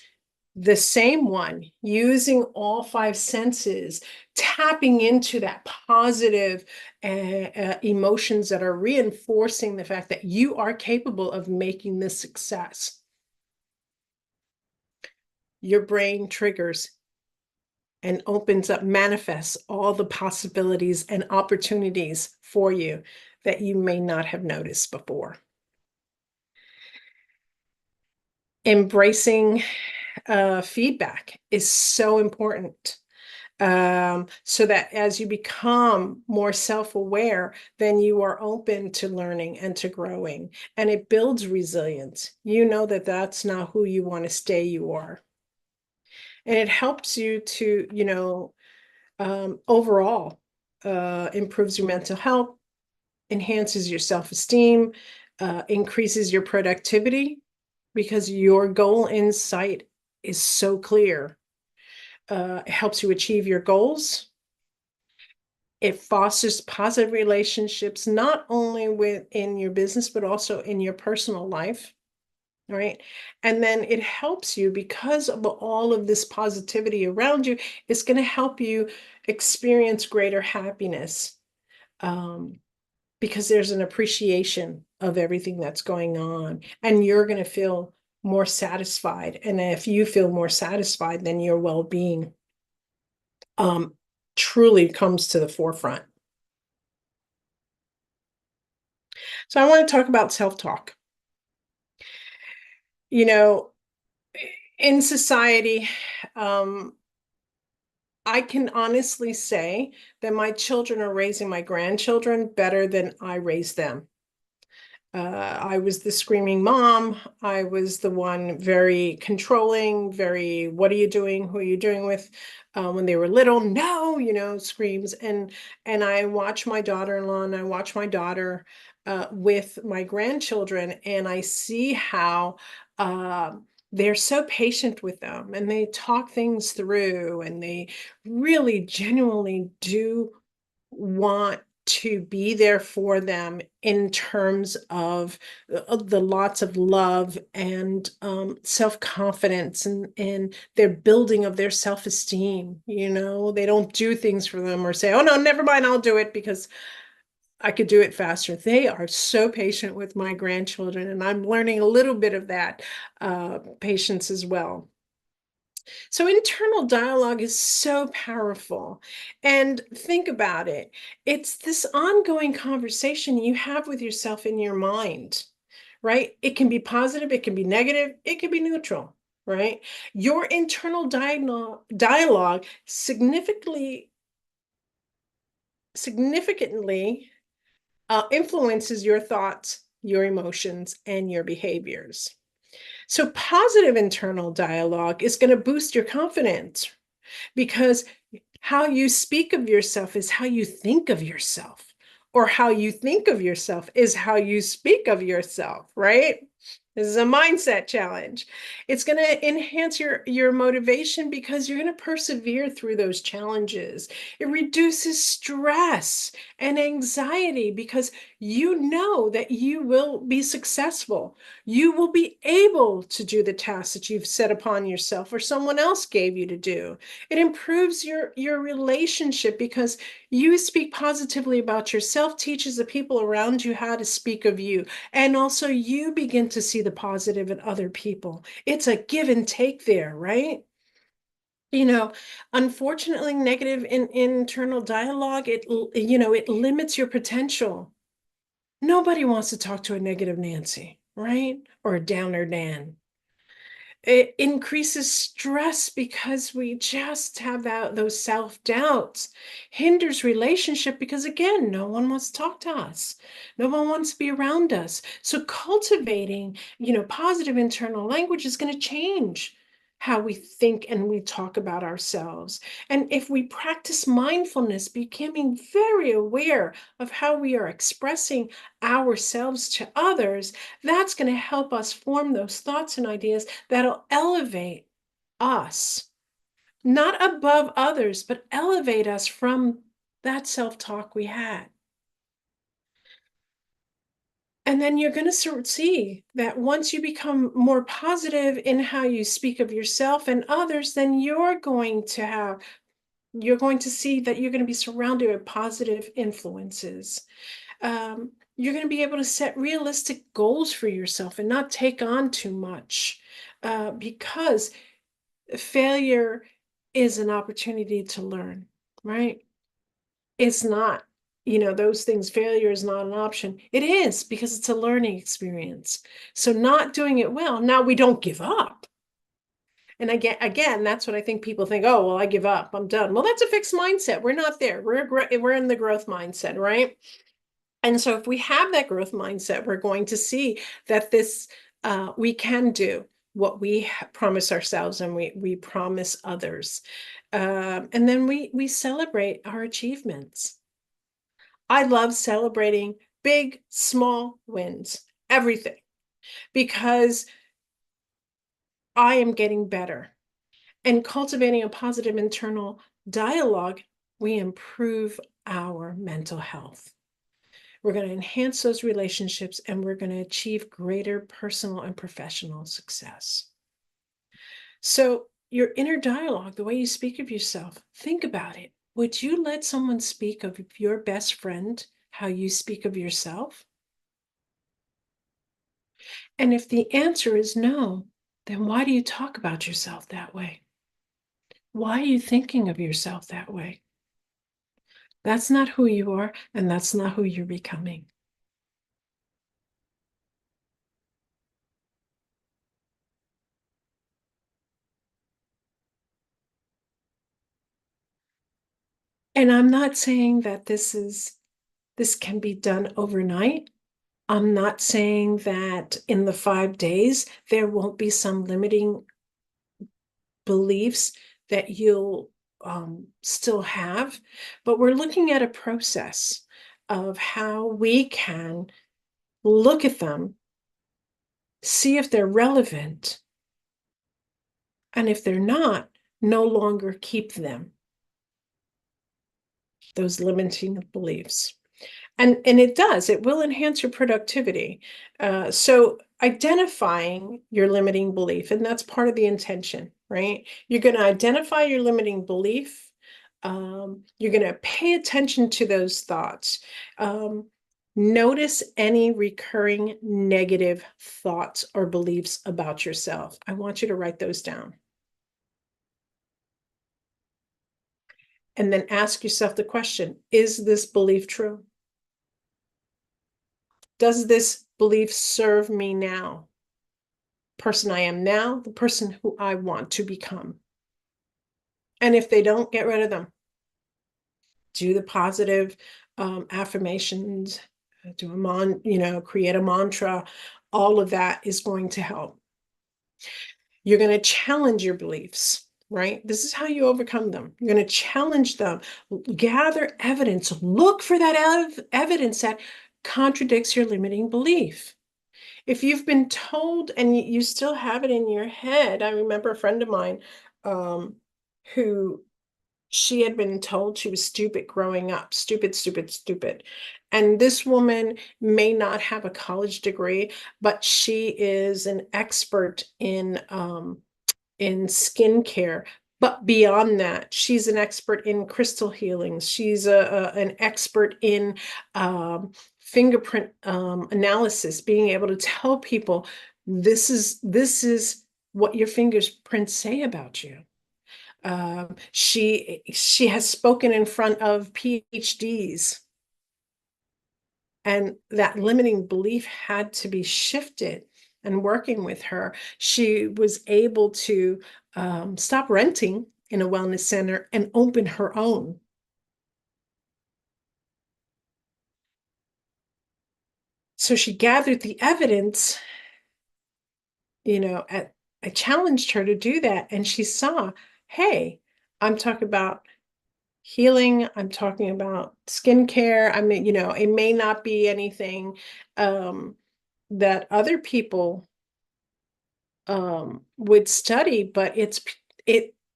the same one, using all five senses, tapping into that positive emotions that are reinforcing the fact that you are capable of making this success. Your brain triggers and opens up, manifests all the possibilities and opportunities for you that you may not have noticed before. Embracing feedback is so important. So that as you become more self-aware, then you are open to learning and to growing, and it builds resilience. You know that that's not who you want to stay, you are. And it helps you to, overall, improves your mental health, enhances your self-esteem, increases your productivity because your goal in sight is so clear. It helps you achieve your goals. It fosters positive relationships, not only within your business, but also in your personal life. Right. And then it helps you because of all of this positivity around you, it's going to help you experience greater happiness. Um, because there's an appreciation of everything that's going on, and you're going to feel more satisfied. And if you feel more satisfied, then your well-being um, truly comes to the forefront. So I want to talk about self-talk. You know, in society, um, I can honestly say that my children are raising my grandchildren better than I raised them. I was the screaming mom. I was the one very controlling, very, what are you doing? Who are you doing with? When they were little, no, screams. And I watch my daughter-in-law and I watch my daughter with my grandchildren, and I see how uh, they're so patient with them and they talk things through and they really genuinely do want to be there for them in terms of the lots of love and self-confidence and their building of their self-esteem. They don't do things for them or say, oh no, never mind, I'll do it because I could do it faster. They are so patient with my grandchildren, and I'm learning a little bit of that patience as well. So internal dialogue is so powerful. And think about it. It's this ongoing conversation you have with yourself in your mind, right? It can be positive, it can be negative, it can be neutral, right? Your internal dialogue significantly influences your thoughts, your emotions, and your behaviors. So positive internal dialogue is going to boost your confidence, because how you speak of yourself is how you think of yourself, or how you think of yourself is how you speak of yourself, right? This is a mindset challenge. It's going to enhance your motivation because you're going to persevere through those challenges. It reduces stress and anxiety because you know that you will be successful. You will be able to do the tasks that you've set upon yourself or someone else gave you to do. It improves your relationship because you speak positively about yourself, teaches the people around you how to speak of you. And also you begin to see the positive in other people. It's a give and take there, right? You know, Unfortunately, negative internal dialogue, it limits your potential. Nobody wants to talk to a negative Nancy, right? Or a downer Dan. It increases stress because we just have those self-doubts, hinders relationship because, again, no one wants to talk to us, no one wants to be around us. So cultivating positive internal language is going to change how we think and we talk about ourselves. And if we practice mindfulness, becoming very aware of how we are expressing ourselves to others, that's going to help us form those thoughts and ideas that'll elevate us, not above others, but elevate us from that self-talk we had. And then you're going to see that once you become more positive in how you speak of yourself and others, then you're going to see that you're going to be surrounded with positive influences. You're going to be able to set realistic goals for yourself and not take on too much, because failure is an opportunity to learn, right? It's not, those things, failure is not an option. It is, because it's a learning experience. So not doing it well, now we don't give up. And again, that's what I think people think, oh, well, I give up, I'm done. Well, that's a fixed mindset. We're not there. We're in the growth mindset, right? And so if we have that growth mindset, we're going to see that we can do what we promise ourselves and we promise others. And then we celebrate our achievements. I love celebrating big, small wins, everything, because I am getting better. And cultivating a positive internal dialogue, we improve our mental health. We're going to enhance those relationships and we're going to achieve greater personal and professional success. So, your inner dialogue, the way you speak of yourself, think about it. Would you let someone speak of your best friend how you speak of yourself? And if the answer is no, then why do you talk about yourself that way? Why are you thinking of yourself that way? That's not who you are, and that's not who you're becoming. And I'm not saying that this can be done overnight. I'm not saying that in the 5 days there won't be some limiting beliefs that you'll still have, but we're looking at a process of how we can look at them, see if they're relevant, and if they're not, no longer keep them, those limiting beliefs. And it will enhance your productivity. So identifying your limiting belief, and that's part of the intention, right? You're going to identify your limiting belief. You're going to pay attention to those thoughts. Notice any recurring negative thoughts or beliefs about yourself. I want you to write those down. And then ask yourself the question, is this belief true? Does this belief serve me now? Person I am now, the person who I want to become. And if they don't, get rid of them. Do the positive affirmations, create a mantra. All of that is going to help. You're going to challenge your beliefs, right? This is how you overcome them. You're going to challenge them, gather evidence, look for that evidence that contradicts your limiting belief. If you've been told and you still have it in your head, I remember a friend of mine um, who she had been told she was stupid growing up, stupid, stupid, stupid. And this woman may not have a college degree, but she is an expert in skincare. But beyond that, she's an expert in crystal healings. She's an expert in fingerprint analysis, being able to tell people this is what your fingerprints say about you. She has spoken in front of PhDs, and that limiting belief had to be shifted. And working with her, she was able to stop renting in a wellness center and open her own. So she gathered the evidence, I challenged her to do that, and she saw, hey, I'm talking about healing, I'm talking about skincare. I mean, it may not be anything that other people would study, but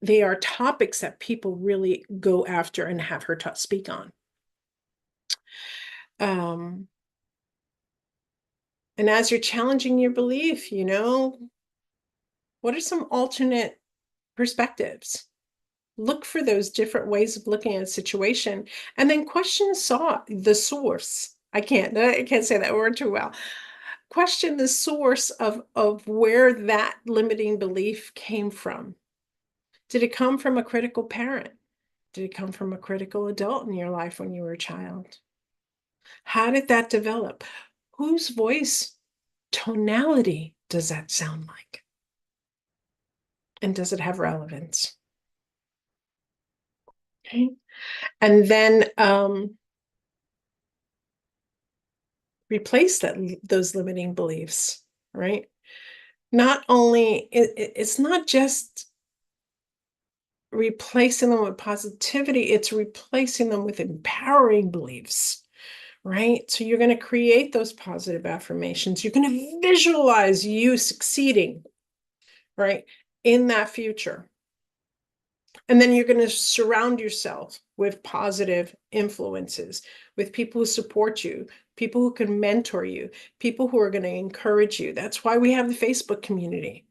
they are topics that people really go after and have her speak on. Um, and as you're challenging your belief, what are some alternate perspectives? Look for those different ways of looking at a situation, and then question the source. I can't say that word too well. Question the source of where that limiting belief came from. Did it come from a critical parent? Did it come from a critical adult in your life when you were a child? How did that develop? Whose voice tonality does that sound like? And does it have relevance? Okay. And then replace those limiting beliefs, right? Not only it's not just replacing them with positivity, it's replacing them with empowering beliefs, right? So you're going to create those positive affirmations. You're going to visualize you succeeding, right, in that future. And then you're going to surround yourself with positive influences, with people who support you, people who can mentor you, people who are going to encourage you. That's why we have the Facebook community.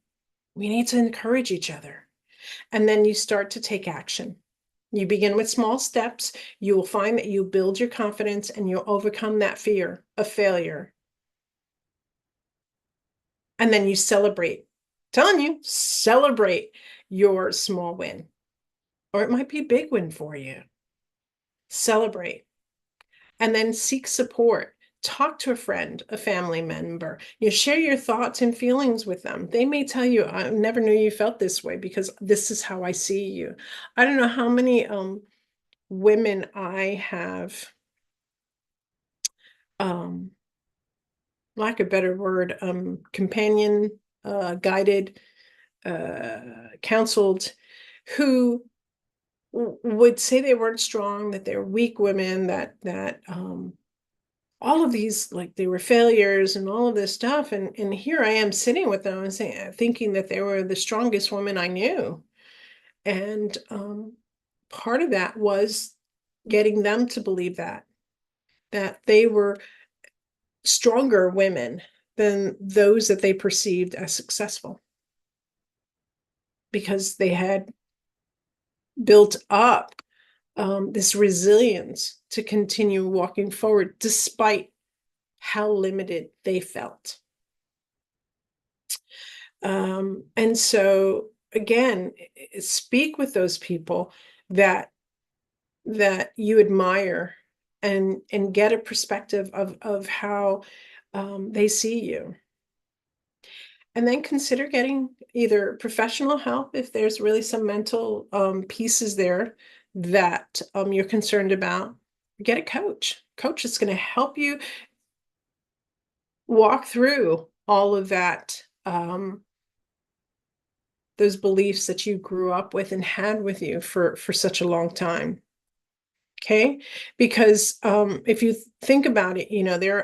We need to encourage each other. And then you start to take action. You begin with small steps. You will find that you build your confidence and you'll overcome that fear of failure. And then you celebrate. I'm telling you, celebrate your small win. Or it might be a big win for you. Celebrate. And then seek support. Talk to a friend, a family member. You share your thoughts and feelings with them. They may tell you, I never knew you felt this way because this is how I see you. I don't know how many women I have, um, lack of a better word, companion, guided, counseled, who would say they weren't strong, that they were weak women, that all of these, like, they were failures and all of this stuff. And here I am sitting with them and saying, thinking that they were the strongest woman I knew. And part of that was getting them to believe that they were stronger women than those that they perceived as successful because they had built up this resilience to continue walking forward despite how limited they felt. And so again, speak with those people that you admire and get a perspective of how they see you. And then consider getting either professional help if there's really some mental pieces there that you're concerned about. Get a coach. Coach is going to help you walk through all of that, those beliefs that you grew up with and had with you for such a long time. Okay, because if you think about it,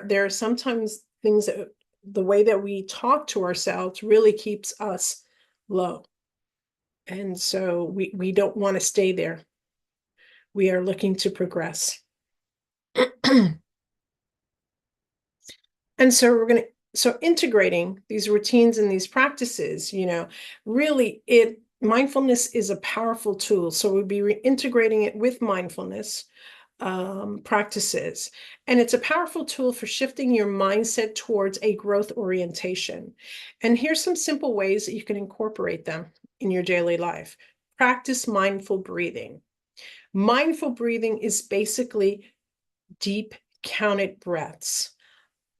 there are sometimes things that the way that we talk to ourselves really keeps us low. And so we don't want to stay there. We are looking to progress. And so so integrating these routines and these practices, really mindfulness is a powerful tool. So we'll be integrating it with mindfulness practices. And it's a powerful tool for shifting your mindset towards a growth orientation. And here's some simple ways that you can incorporate them in your daily life. Practice mindful breathing. Mindful breathing is basically deep counted breaths.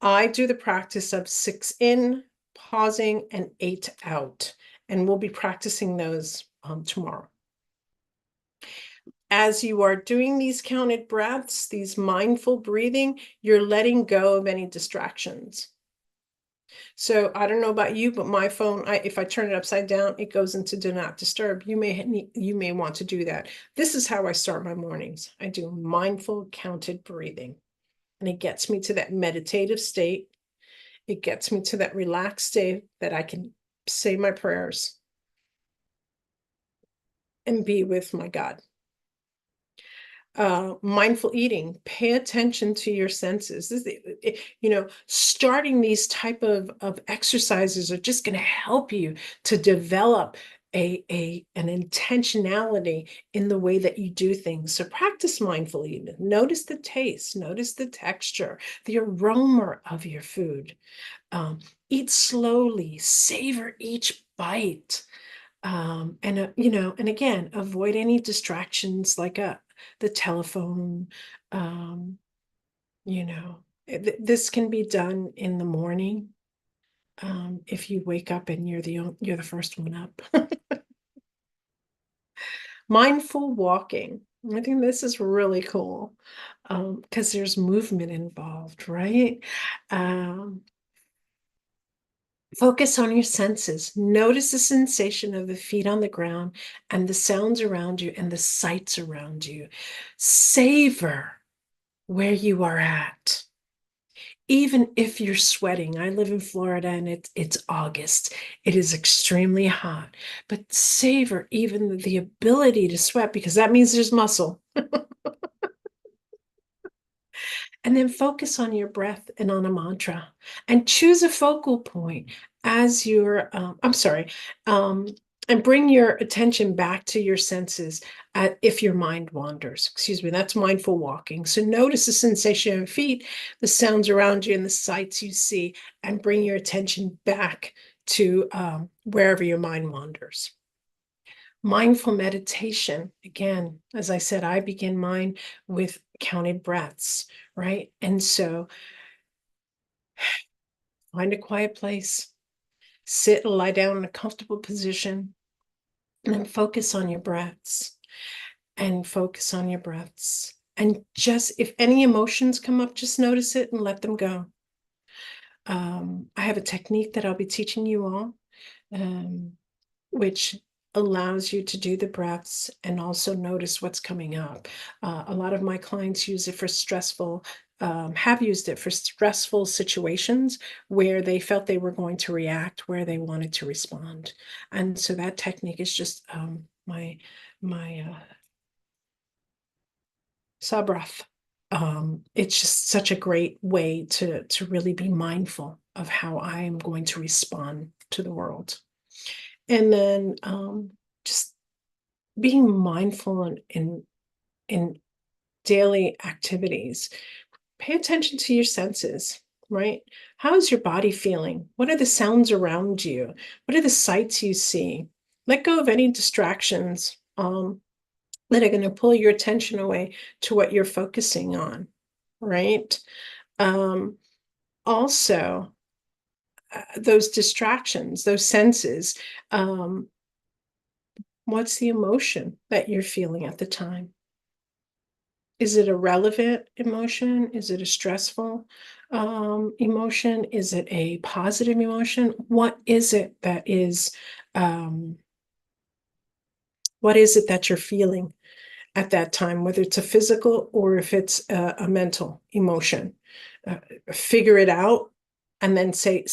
I do the practice of 6 in, pausing, and 8 out. And we'll be practicing those tomorrow. As you are doing these counted breaths, these mindful breathing, you're letting go of any distractions. So I don't know about you, but my phone, if I turn it upside down, it goes into do not disturb. You may want to do that. This is how I start my mornings. I do mindful counted breathing, and it gets me to that meditative state. It gets me to that relaxed state that I can say my prayers and be with my God. Mindful eating, pay attention to your senses. Starting these type of exercises are just going to help you to develop an intentionality in the way that you do things. So practice mindful eating. Notice the taste, notice the texture, the aroma of your food. Eat slowly, savor each bite. And again, avoid any distractions like the telephone. Um, this can be done in the morning. If you wake up and you're the first one up. Mindful walking. I think this is really cool because there's movement involved, right? Um, Focus on your senses. Notice the sensation of the feet on the ground and the sounds around you and the sights around you. Savor where you are at. Even if you're sweating, I live in Florida and it's August. It is extremely hot, but savor even the ability to sweat because that means there's muscle. And then focus on your breath and on a mantra and choose a focal point as you're, I'm sorry, um, and bring your attention back to your senses if your mind wanders. Excuse me, that's mindful walking. So notice the sensation of your feet, the sounds around you, and the sights you see, and bring your attention back to wherever your mind wanders. Mindful meditation, again, as I said, I begin mine with counted breaths, right? And so find a quiet place, sit or lie down in a comfortable position, and then focus on your breaths and focus on your breaths. And just if any emotions come up, just notice it and let them go. I have a technique that I'll be teaching you all. Um, which allows you to do the breaths and also notice what's coming up. A lot of my clients use it for stressful, have used it for stressful situations where they felt they were going to react, where they wanted to respond. And so that technique is just my saw breath. It's just such a great way to really be mindful of how I am going to respond to the world. And then just being mindful in daily activities. Pay attention to your senses, right? How is your body feeling? What are the sounds around you? What are the sights you see? Let go of any distractions that are going to pull your attention away to what you're focusing on, right? Um, Also, those distractions, those senses, um, what's the emotion that you're feeling at the time? Is it a relevant emotion? Is it a stressful emotion? Is it a positive emotion? Um, what is it that you're feeling at that time, whether it's a physical or if it's a mental emotion? Uh, Figure it out and then see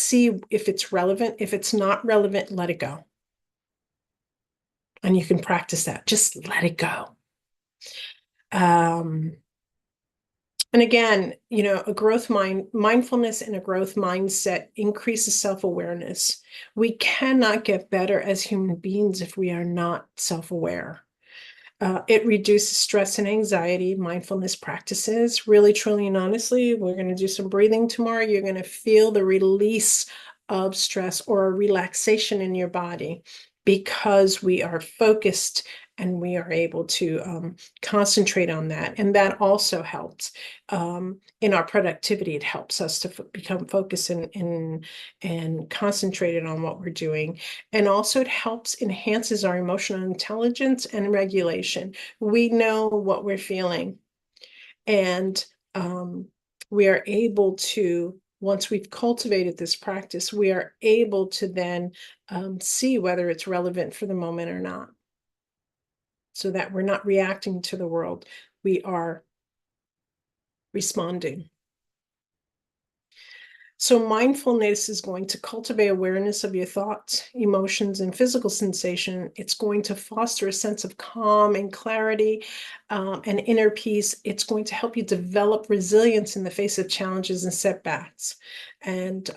if it's relevant. If it's not relevant, let it go. And you can practice that. Just let it go. Um, And again, a mindfulness and a growth mindset increases self-awareness. We cannot get better as human beings if we are not self-aware. It reduces stress and anxiety, mindfulness practices. Really, truly, and honestly, we're going to do some breathing tomorrow. You're going to feel the release of stress or a relaxation in your body because we are focused and we are able to concentrate on that. And that also helps in our productivity. It helps us to become focused and concentrated on what we're doing. And also it helps enhances our emotional intelligence and regulation. We know what we're feeling and we are able to, once we've cultivated this practice, we are able to then see whether it's relevant for the moment or not, so that we're not reacting to the world, we are responding. So mindfulness is going to cultivate awareness of your thoughts, emotions, and physical sensation. It's going to foster a sense of calm and clarity and inner peace. It's going to help you develop resilience in the face of challenges and setbacks. And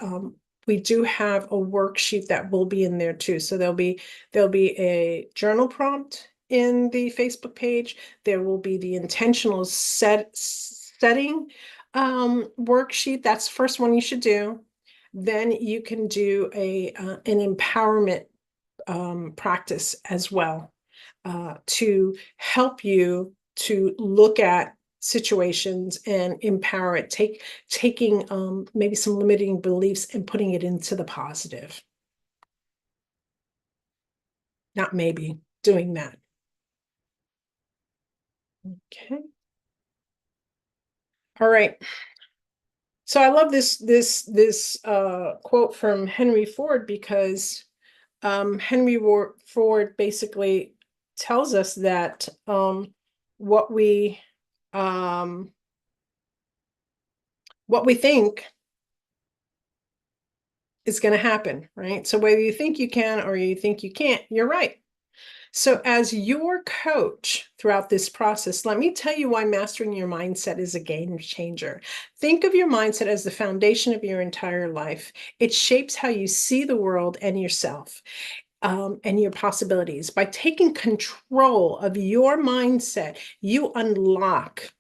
we do have a worksheet that will be in there too. So there'll be a journal prompt in the Facebook page. There will be the intentional setting worksheet. That's the first one you should do. Then you can do an empowerment practice as well to help you to look at situations and empower it, taking maybe some limiting beliefs and putting it into the positive. Not maybe, doing that. Okay. All right. So I love this quote from Henry Ford because Ford basically tells us that what we um, what we think is going to happen, right? So whether you think you can or you think you can't, you're right. So, as your coach throughout this process, let me tell you why mastering your mindset is a game changer. Think of your mindset as the foundation of your entire life. It shapes how you see the world and yourself, and your possibilities. By taking control of your mindset, you unlock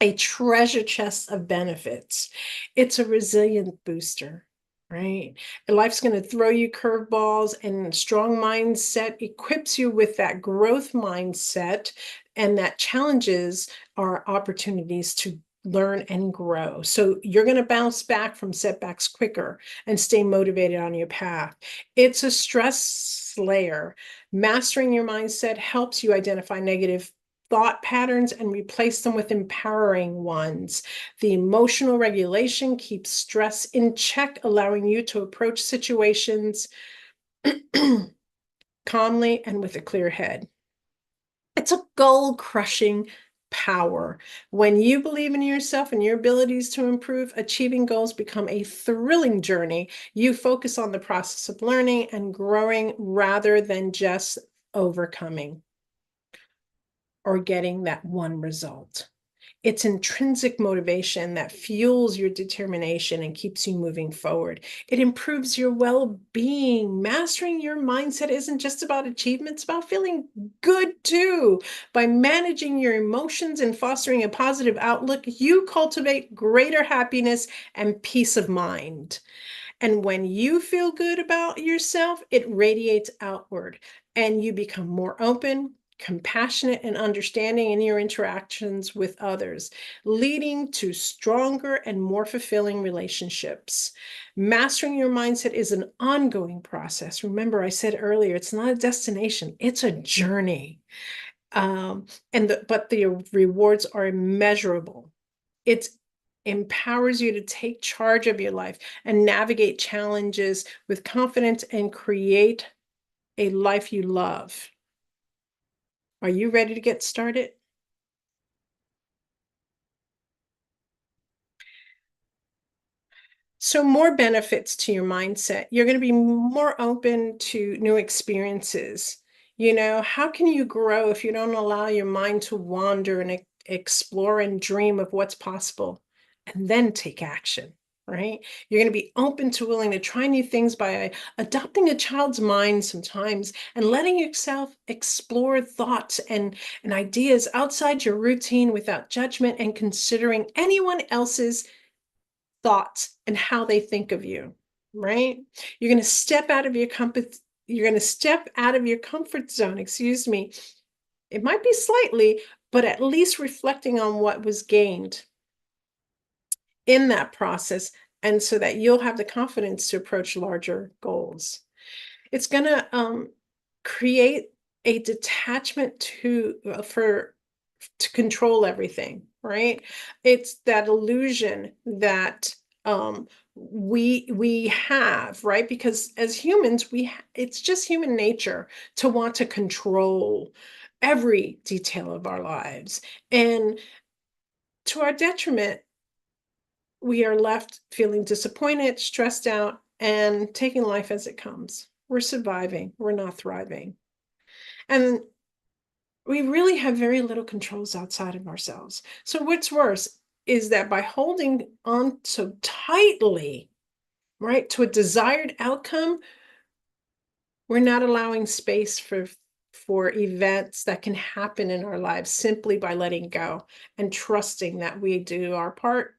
a treasure chest of benefits. It's a resilient booster, right? And life's going to throw you curveballs, and a strong mindset equips you with that growth mindset, and that challenges are opportunities to learn and grow. So you're going to bounce back from setbacks quicker and stay motivated on your path. It's a stress slayer. Mastering your mindset helps you identify negative thought patterns and replace them with empowering ones. The emotional regulation keeps stress in check, allowing you to approach situations calmly and with a clear head. It's a goal crushing power. When you believe in yourself and your abilities to improve, achieving goals become a thrilling journey. You focus on the process of learning and growing rather than just overcoming or getting that one result. It's intrinsic motivation that fuels your determination and keeps you moving forward. It improves your well being. Mastering your mindset isn't just about achievements, it's about feeling good too. By managing your emotions and fostering a positive outlook, you cultivate greater happiness and peace of mind. And when you feel good about yourself, it radiates outward, and you become more open, compassionate, and understanding in your interactions with others, leading to stronger and more fulfilling relationships. Mastering your mindset is an ongoing process. Remember, I said earlier, it's not a destination, it's a journey. But the rewards are immeasurable. It empowers you to take charge of your life and navigate challenges with confidence and create a life you love. Are you ready to get started? So, more benefits to your mindset. You're going to be more open to new experiences. How can you grow if you don't allow your mind to wander and explore and dream of what's possible and then take action, right? You're going to be open to willing to try new things by adopting a child's mind sometimes and letting yourself explore thoughts and ideas outside your routine without judgment and considering anyone else's thoughts and how they think of you, right? You're going to step out of your comfort you're going to step out of your comfort zone, excuse me. It might be slightly, but at least reflecting on what was gained in that process, and so that you'll have the confidence to approach larger goals. It's going to create a detachment to control everything, right? It's that illusion that we have, right? Because as humans, it's just human nature to want to control every detail of our lives, and to our detriment, we are left feeling disappointed, stressed out, and taking life as it comes. We're surviving, we're not thriving. And we really have very little controls outside of ourselves. So, what's worse is that by holding on so tightly, right, to a desired outcome, we're not allowing space for events that can happen in our lives simply by letting go and trusting that we do our part.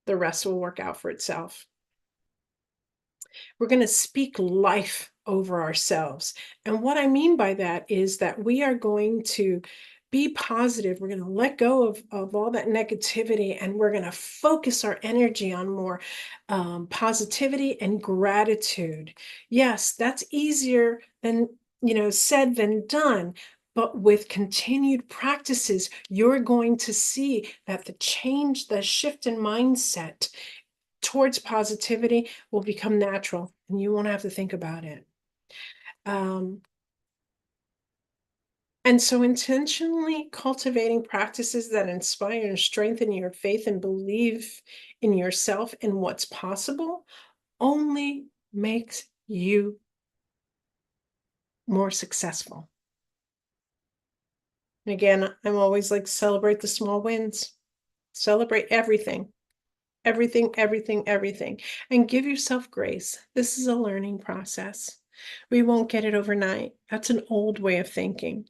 The rest will work out for itself. We're going to speak life over ourselves. And what I mean by that is that we are going to be positive. We're going to let go of all that negativity, and we're going to focus our energy on more positivity and gratitude. Yes, that's easier than, said than done. But with continued practices, you're going to see that the shift in mindset towards positivity will become natural and you won't have to think about it. Um, and so, intentionally cultivating practices that inspire and strengthen your faith and belief in yourself and what's possible only makes you more successful. And again, I'm always like, celebrate the small wins, celebrate everything. Everything, everything, everything, and give yourself grace. This is a learning process. We won't get it overnight. That's an old way of thinking.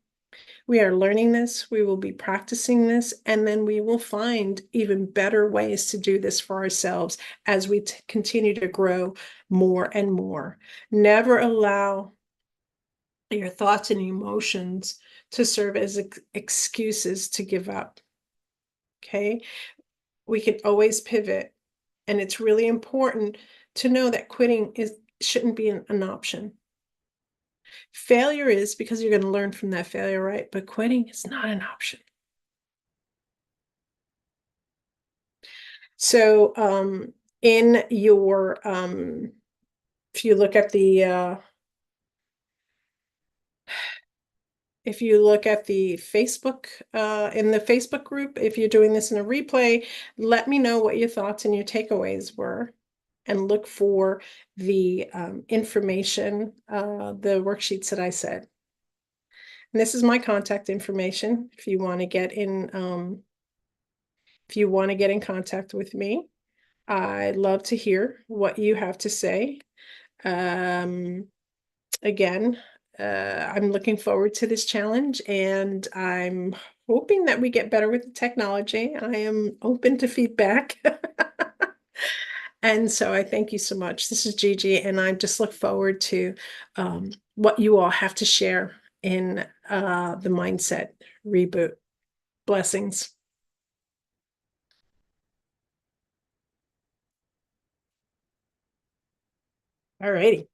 We are learning this, we will be practicing this, and then we will find even better ways to do this for ourselves as we continue to grow more and more. Never allow your thoughts and emotions to serve as excuses to give up. Okay? We can always pivot. And it's really important to know that quitting shouldn't be an option. Failure is, because you're going to learn from that failure, right? But quitting is not an option. So, in your, if you look at the, if you look at the Facebook, in the Facebook group, if you're doing this in a replay, let me know what your thoughts and your takeaways were, and look for the information, the worksheets that I said. And this is my contact information if you want to get in, if you want to get in contact with me. I'd love to hear what you have to say. Um, Again, I'm looking forward to this challenge, and I'm hoping that we get better with the technology. I am open to feedback. And so I thank you so much. This is Gigi, and I just look forward to what you all have to share in the mindset reboot. Blessings. All righty.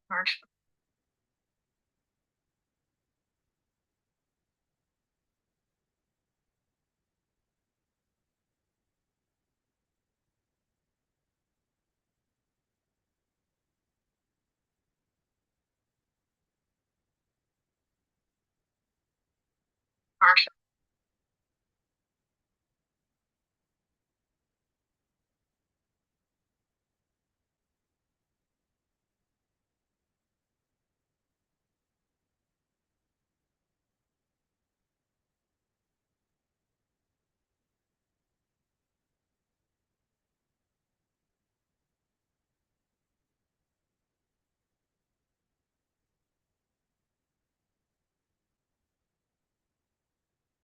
Hard.